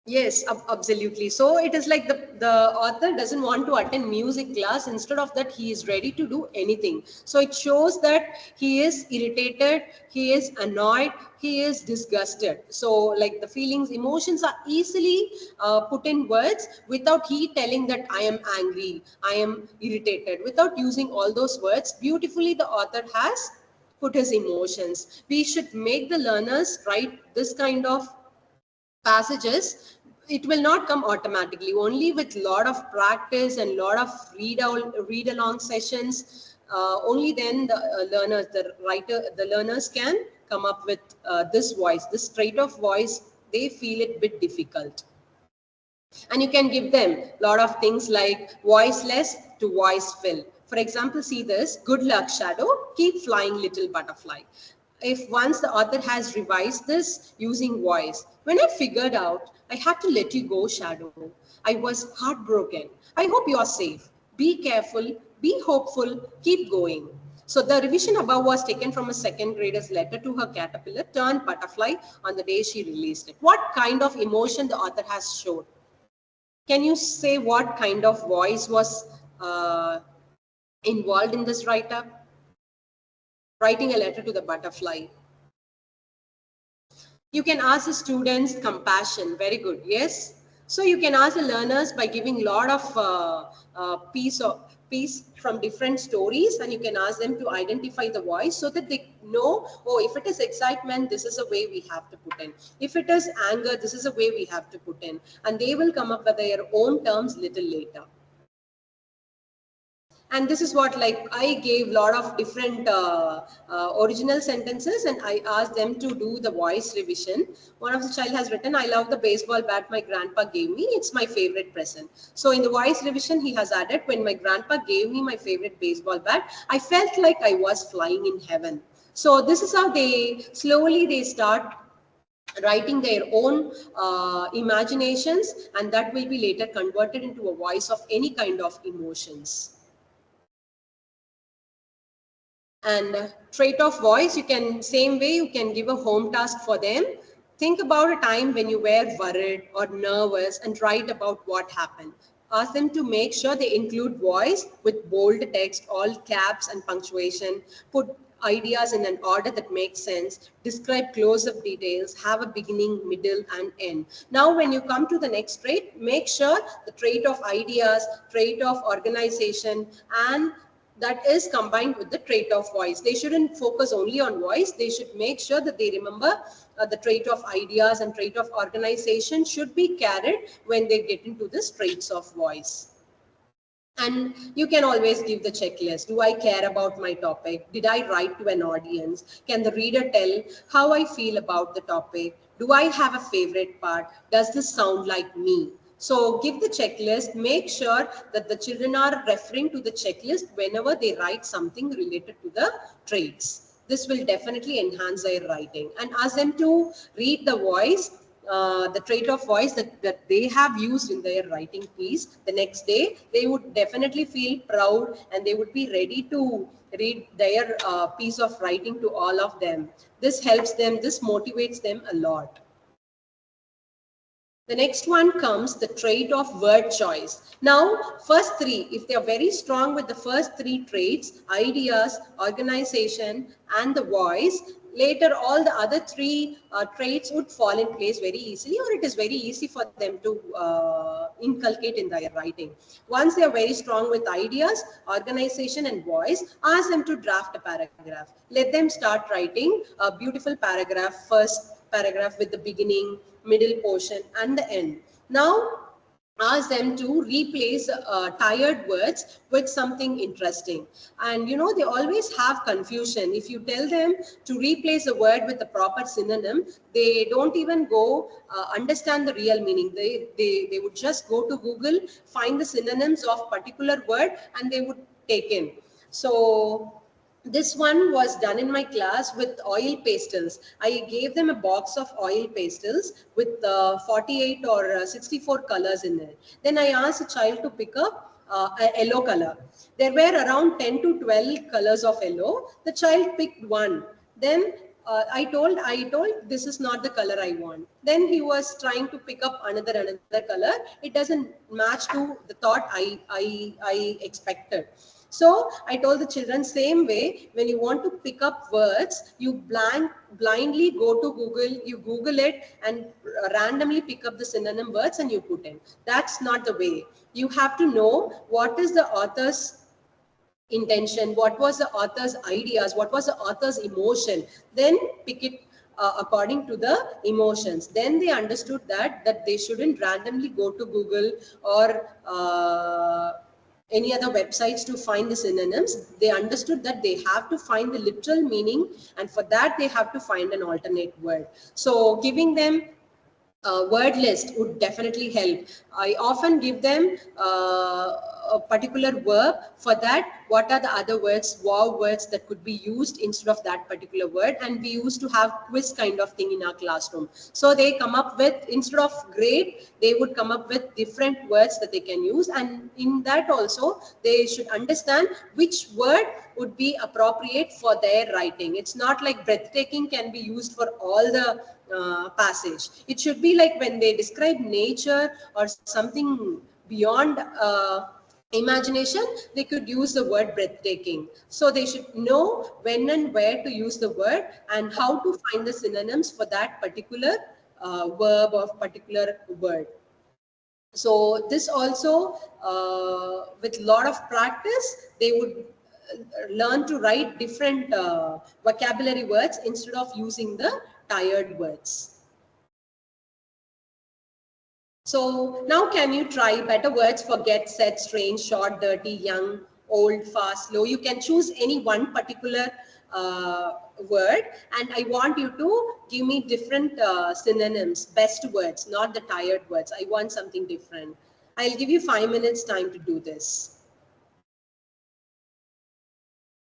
Yes, absolutely. So it is like the author doesn't want to attend music class. Instead of that, he is ready to do anything. So it shows that he is irritated, he is annoyed, he is disgusted. So like the feelings, emotions are easily put in words without he telling that I am angry, I am irritated. Without using all those words, beautifully the author has put his emotions. We should make the learners write this kind of passages. It will not come automatically, only with lot of practice and lot of read along sessions. Only then the learners can come up with this voice, this trait of voice. They feel it bit difficult. And you can give them a lot of things like voiceless to voiceful. For example, see this: good luck, shadow, keep flying, little butterfly. If once the author has revised this using voice, when I figured out I had to let you go, shadow, I was heartbroken. I hope you are safe. Be careful, be hopeful, keep going. So the revision above was taken from a second grader's letter to her caterpillar turned butterfly on the day she released it. What kind of emotion the author has showed? Can you say what kind of voice was involved in this write-up? Writing a letter to the butterfly. You can ask the students compassion. Very good. Yes. So you can ask the learners by giving lot of piece from different stories, and you can ask them to identify the voice so that they know, oh, if it is excitement, this is a way we have to put in. If it is anger, this is a way we have to put in. And they will come up with their own terms little later. And this is what, like, I gave a lot of different original sentences, and I asked them to do the voice revision. One of the child has written, I love the baseball bat my grandpa gave me, it's my favorite present. So in the voice revision he has added, when my grandpa gave me my favorite baseball bat, I felt like I was flying in heaven. So this is how they slowly they start writing their own imaginations, and that will be later converted into a voice of any kind of emotions. And trait of voice, you can, same way, you can give a home task for them. Think about a time when you were worried or nervous and write about what happened. Ask them to make sure they include voice with bold text, all caps and punctuation. Put ideas in an order that makes sense. Describe close-up details. Have a beginning, middle, and end. Now, when you come to the next trait, make sure the trait of ideas, trait of organization, and that is combined with the trait of voice. They shouldn't focus only on voice. They should make sure that they remember the trait of ideas and trait of organization should be carried when they get into the traits of voice. And you can always give the checklist. Do I care about my topic? Did I write to an audience? Can the reader tell how I feel about the topic? Do I have a favorite part? Does this sound like me? So give the checklist. Make sure that the children are referring to the checklist whenever they write something related to the traits. This will definitely enhance their writing. And ask them to read the voice, the trait of voice that they have used in their writing piece. The next day, they would definitely feel proud and they would be ready to read their piece of writing to all of them. This helps them, this motivates them a lot. The next one comes the trait of word choice. Now, first three, if they are very strong with the first three traits, ideas, organization, and the voice, later all the other three traits would fall in place very easily, or it is very easy for them to inculcate in their writing. Once they are very strong with ideas, organization, and voice, ask them to draft a paragraph. Let them start writing a beautiful paragraph, first paragraph with the beginning, middle portion, and the end. Now, ask them to replace tired words with something interesting. And you know, they always have confusion. If you tell them to replace a word with the proper synonym, they don't even go understand the real meaning. They would just go to Google, find the synonyms of particular word, and they would take in. So this one was done in my class with oil pastels. I gave them a box of oil pastels with 48 or 64 colors in it. Then I asked a child to pick up a yellow color. There were around 10 to 12 colors of yellow. The child picked one. Then I told this is not the color I want. Then he was trying to pick up another color. It doesn't match to the thought I expected. So I told the children, same way, when you want to pick up words, you blindly go to Google, you Google it and randomly pick up the synonym words and you put in. That's not the way. You have to know what is the author's intention, what was the author's ideas, what was the author's emotion, then pick it according to the emotions. Then they understood that they shouldn't randomly go to Google or any other websites to find the synonyms. They understood that they have to find the literal meaning, and for that they have to find an alternate word. So giving them a word list would definitely help. I often give them a particular verb, for that what are the other words, wow words that could be used instead of that particular word. And we used to have quiz kind of thing in our classroom. So they come up with, instead of grade, they would come up with different words that they can use, and in that also they should understand which word would be appropriate for their writing. It's not like breathtaking can be used for all the passage. It should be like when they describe nature or something beyond imagination, they could use the word breathtaking. So they should know when and where to use the word and how to find the synonyms for that particular verb or particular word. So this also, with a lot of practice, they would learn to write different vocabulary words instead of using the tired words. So now can you try better words for get, set, strange, short, dirty, young, old, fast, slow. You can choose any one particular word, and I want you to give me different synonyms, best words, not the tired words. I want something different. I'll give you 5 minutes time to do this.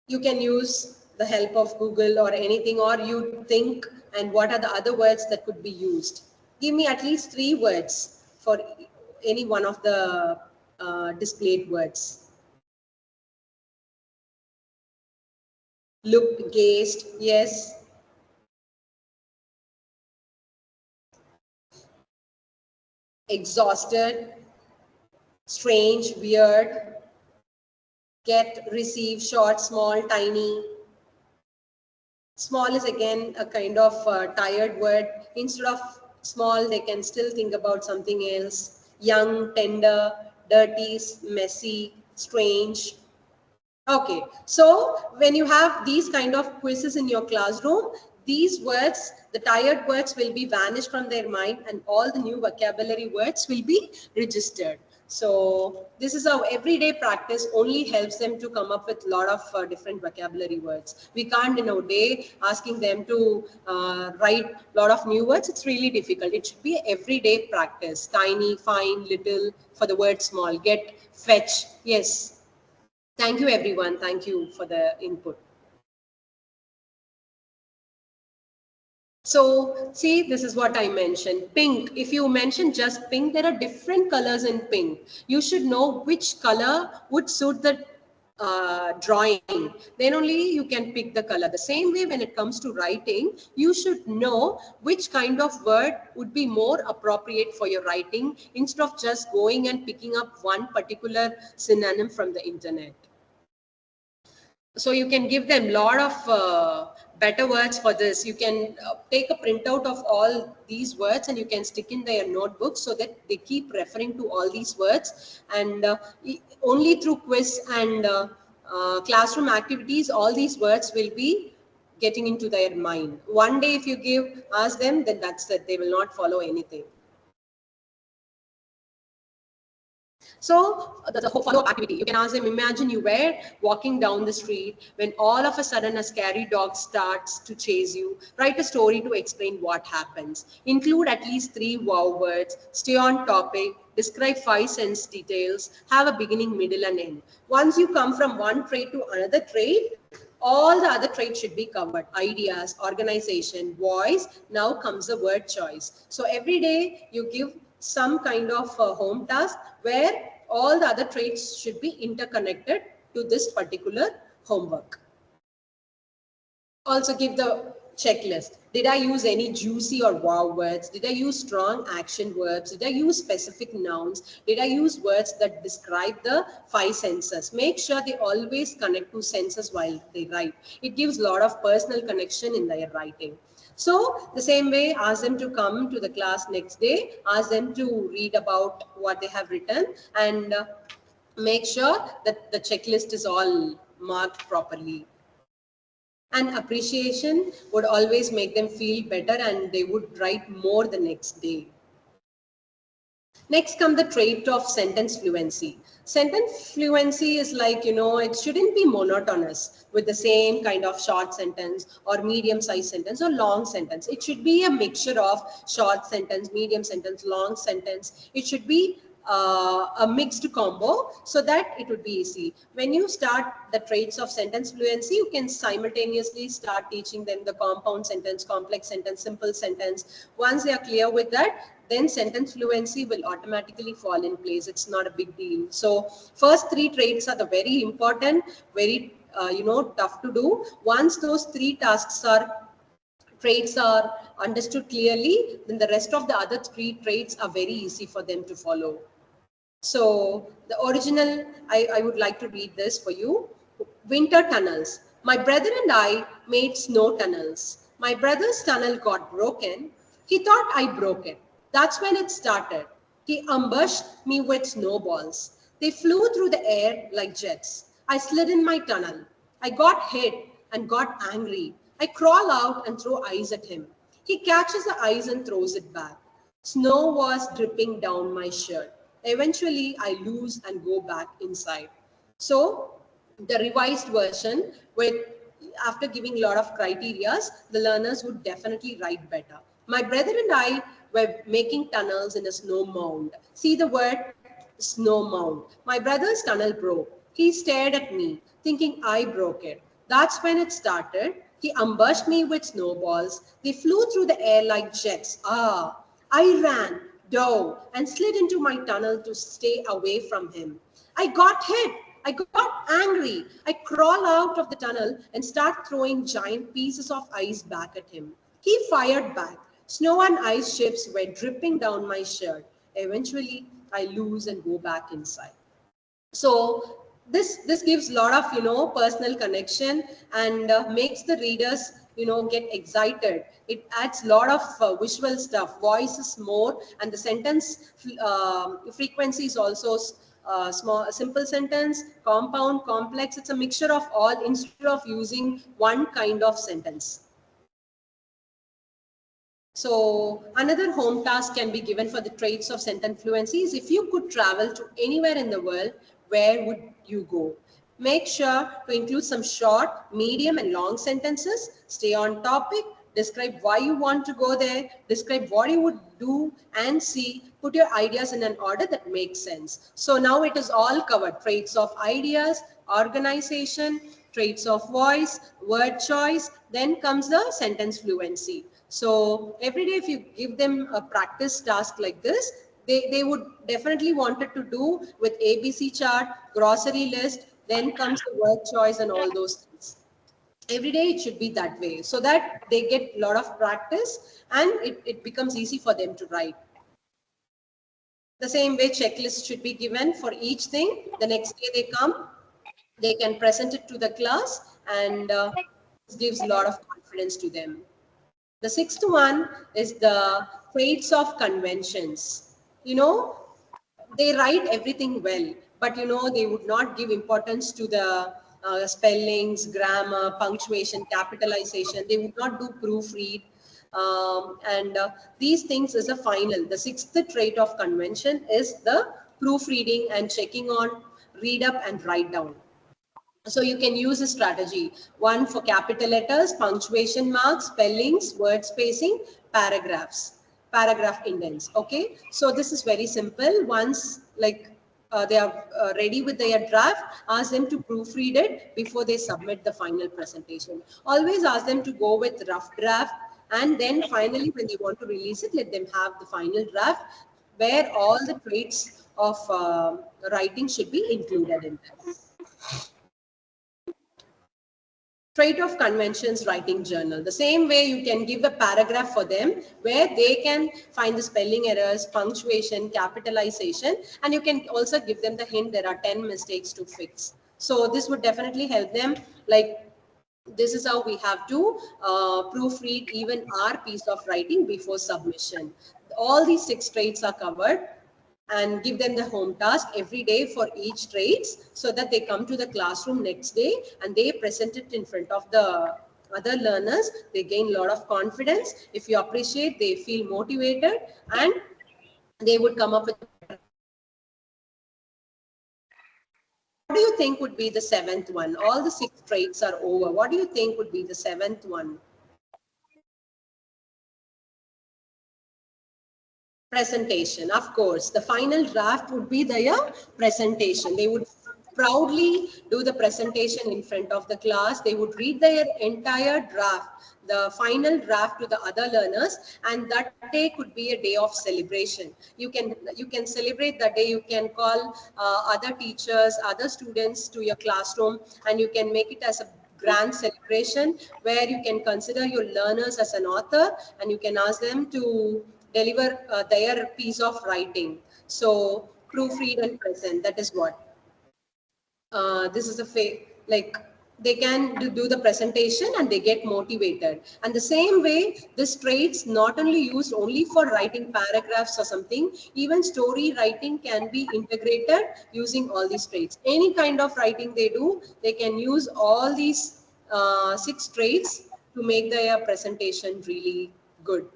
You can use the help of Google or anything, or you think, and what are the other words that could be used. Give me at least 3 words for any one of the displayed words. Looked, gazed, yes. Exhausted, strange, weird. Get, receive, short, small, tiny. Small is again a kind of tired word. Instead of small, they can still think about something else. Young, tender, dirty, messy, strange. Okay, so when you have these kind of quizzes in your classroom, these words, the tired words will be vanished from their mind and all the new vocabulary words will be registered. So this is how everyday practice only helps them to come up with a lot of different vocabulary words. We can't in a day asking them to write a lot of new words. It's really difficult. It should be everyday practice. Tiny, fine, little, for the word small. Get, fetch. Yes. Thank you, everyone. Thank you for the input. So, see, this is what I mentioned. Pink. If you mention just pink, there are different colors in pink. You should know which color would suit the drawing. Then only you can pick the color. The same way when it comes to writing, you should know which kind of word would be more appropriate for your writing instead of just going and picking up one particular synonym from the internet. So you can give them a lot of better words for this. You can take a printout of all these words and you can stick in their notebook so that they keep referring to all these words. And only through quiz and classroom activities, all these words will be getting into their mind. One day if you ask them, then that's it. They will not follow anything. So the follow-up activity, you can ask them, imagine you were walking down the street when all of a sudden a scary dog starts to chase you. Write a story to explain what happens. Include at least 3 wow words. Stay on topic. Describe 5 sense details. Have a beginning, middle, and end. Once you come from one trait to another trait, all the other traits should be covered. Ideas, organization, voice. Now comes the word choice. So every day you give some kind of home task where all the other traits should be interconnected to this particular homework. Also give the checklist. Did I use any juicy or wow words? Did I use strong action verbs? Did I use specific nouns? Did I use words that describe the 5 senses? Make sure they always connect to senses while they write. It gives a lot of personal connection in their writing. So the same way, ask them to come to the class next day, ask them to read about what they have written, and make sure that the checklist is all marked properly. And appreciation would always make them feel better and they would write more the next day. Next come the trait of sentence fluency. Sentence fluency is like, it shouldn't be monotonous with the same kind of short sentence or medium sized sentence or long sentence. It should be a mixture of short sentence, medium sentence, long sentence. It should be a mixed combo so that it would be easy. When you start the traits of sentence fluency, you can simultaneously start teaching them the compound sentence, complex sentence, simple sentence. Once they are clear with that, then sentence fluency will automatically fall in place. It's not a big deal. So first three traits are the very important, very tough to do. Once those three traits are understood clearly, then the rest of the other three traits are very easy for them to follow. So the original, I would like to read this for you. Winter tunnels. My brother and I made snow tunnels. My brother's tunnel got broken. He thought I broke it. That's when it started. He ambushed me with snowballs. They flew through the air like jets. I slid in my tunnel. I got hit and got angry. I crawl out and throw ice at him. He catches the ice and throws it back. Snow was dripping down my shirt. Eventually, I lose and go back inside. So, the revised version, with after giving a lot of criterias, the learners would definitely write better. My brother and I were making tunnels in a snow mound. See the word snow mound. My brother's tunnel broke. He stared at me, thinking I broke it. That's when it started. He ambushed me with snowballs. They flew through the air like jets. Ah, I ran, dove, and slid into my tunnel to stay away from him. I got hit. I got angry. I crawl out of the tunnel and start throwing giant pieces of ice back at him. He fired back. Snow and ice chips were dripping down my shirt. Eventually, I lose and go back inside. So this gives a lot of personal connection and makes the readers get excited. It adds a lot of visual stuff, voice is more, and the sentence frequency is also small, simple sentence, compound, complex. It's a mixture of all instead of using one kind of sentence. So another home task can be given for the traits of sentence fluency is if you could travel to anywhere in the world, where would you go? Make sure to include some short, medium and long sentences. Stay on topic. Describe why you want to go there. Describe what you would do and see. Put your ideas in an order that makes sense. So now it is all covered. Traits of ideas, organization, traits of voice, word choice. Then comes the sentence fluency. So every day if you give them a practice task like this, they would definitely wanted to do with ABC chart, grocery list, then comes the word choice and all those things. Every day it should be that way so that they get a lot of practice and it becomes easy for them to write. The same way checklist should be given for each thing. The next day they come, they can present it to the class and this gives a lot of confidence to them. The sixth one is the traits of conventions. They write everything well, but they would not give importance to the spellings, grammar, punctuation, capitalization. They would not do proofread. And these things is a final. The sixth trait of convention is the proofreading and checking on read up and write down. So you can use a strategy. One for capital letters, punctuation marks, spellings, word spacing, paragraph indents. Okay. So this is very simple. Once they are ready with their draft, ask them to proofread it before they submit the final presentation. Always ask them to go with rough draft, and then finally when they want to release it, let them have the final draft where all the traits of writing should be included in that. Trait of conventions writing journal. The same way you can give a paragraph for them where they can find the spelling errors, punctuation, capitalization, and you can also give them the hint there are 10 mistakes to fix. So this would definitely help them, like this is how we have to proofread even our piece of writing before submission. All these 6 traits are covered, and give them the home task every day for each traits so that they come to the classroom next day and they present it in front of the other learners. They gain a lot of confidence. If you appreciate, they feel motivated and they would come up with. What do you think would be the 7th one? All the 6 traits are over. What do you think would be the 7th one? Presentation, of course. The final draft would be their presentation. They would proudly do the presentation in front of the class. They would read their entire draft, the final draft to the other learners, and that day could be a day of celebration. You can celebrate that day. You can call other teachers, other students to your classroom, and you can make it as a grand celebration where you can consider your learners as an author, and you can ask them to deliver their piece of writing. So proofread and present, that is what. This is like they can do the presentation and they get motivated. And the same way, this traits not only used only for writing paragraphs or something, even story writing can be integrated using all these traits. Any kind of writing they do, they can use all these 6 traits to make their presentation really good.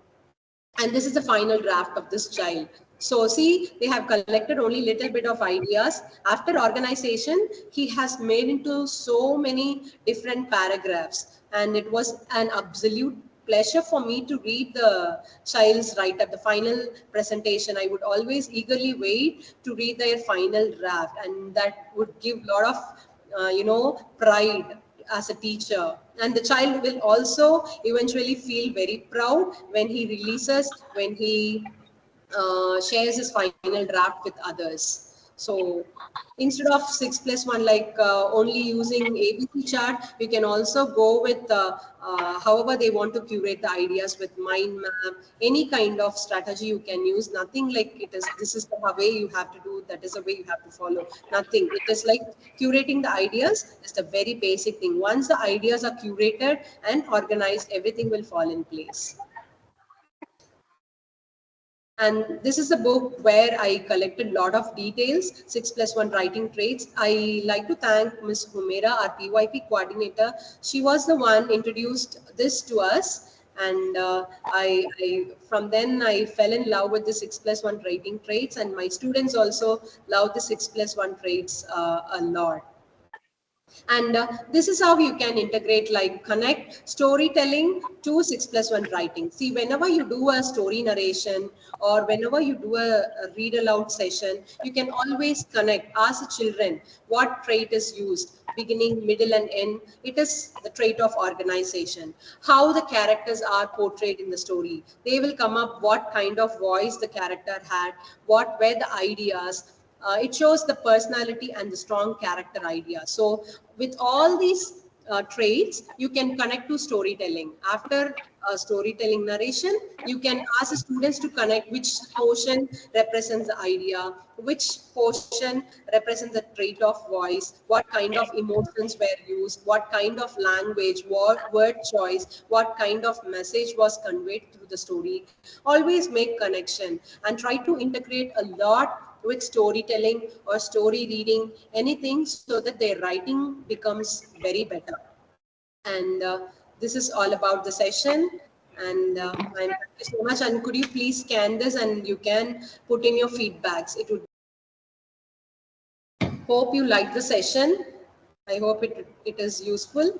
And this is the final draft of this child. So see, they have collected only little bit of ideas. After organization, he has made into so many different paragraphs, and it was an absolute pleasure for me to read the child's write-up, the final presentation. I would always eagerly wait to read their final draft, and that would give a lot of pride as a teacher. And the child will also eventually feel very proud when he releases, when he shares his final draft with others. So instead of 6+1, like only using ABC chart, we can also go with however they want to curate the ideas with mind map, any kind of strategy you can use. Nothing like it is, this is the way you have to do, that is the way you have to follow. Nothing. It is like curating the ideas is the very basic thing. Once the ideas are curated and organized, everything will fall in place. And this is the book where I collected a lot of details, 6+1 writing traits. I like to thank Ms. Humera, our PYP coordinator. She was the one introduced this to us. And from then I fell in love with the 6+1 writing traits, and my students also love the 6+1 traits a lot. And this is how you can integrate, like connect storytelling to 6+1 writing. See, whenever you do a story narration or whenever you do a read aloud session, you can always connect, ask the children what trait is used, beginning, middle, and end. It is the trait of organization. How the characters are portrayed in the story. They will come up what kind of voice the character had, what were the ideas. It shows the personality and the strong character idea. So with all these traits, you can connect to storytelling. After storytelling narration, you can ask the students to connect which portion represents the idea, which portion represents the trait of voice, what kind of emotions were used, what kind of language, what word choice, what kind of message was conveyed through the story. Always make connection and try to integrate a lot with storytelling or story reading, anything, so that their writing becomes very better. And this is all about the session. And thank you so much. And could you please scan this and you can put in your feedbacks. It would hope you like the session. I hope it is useful.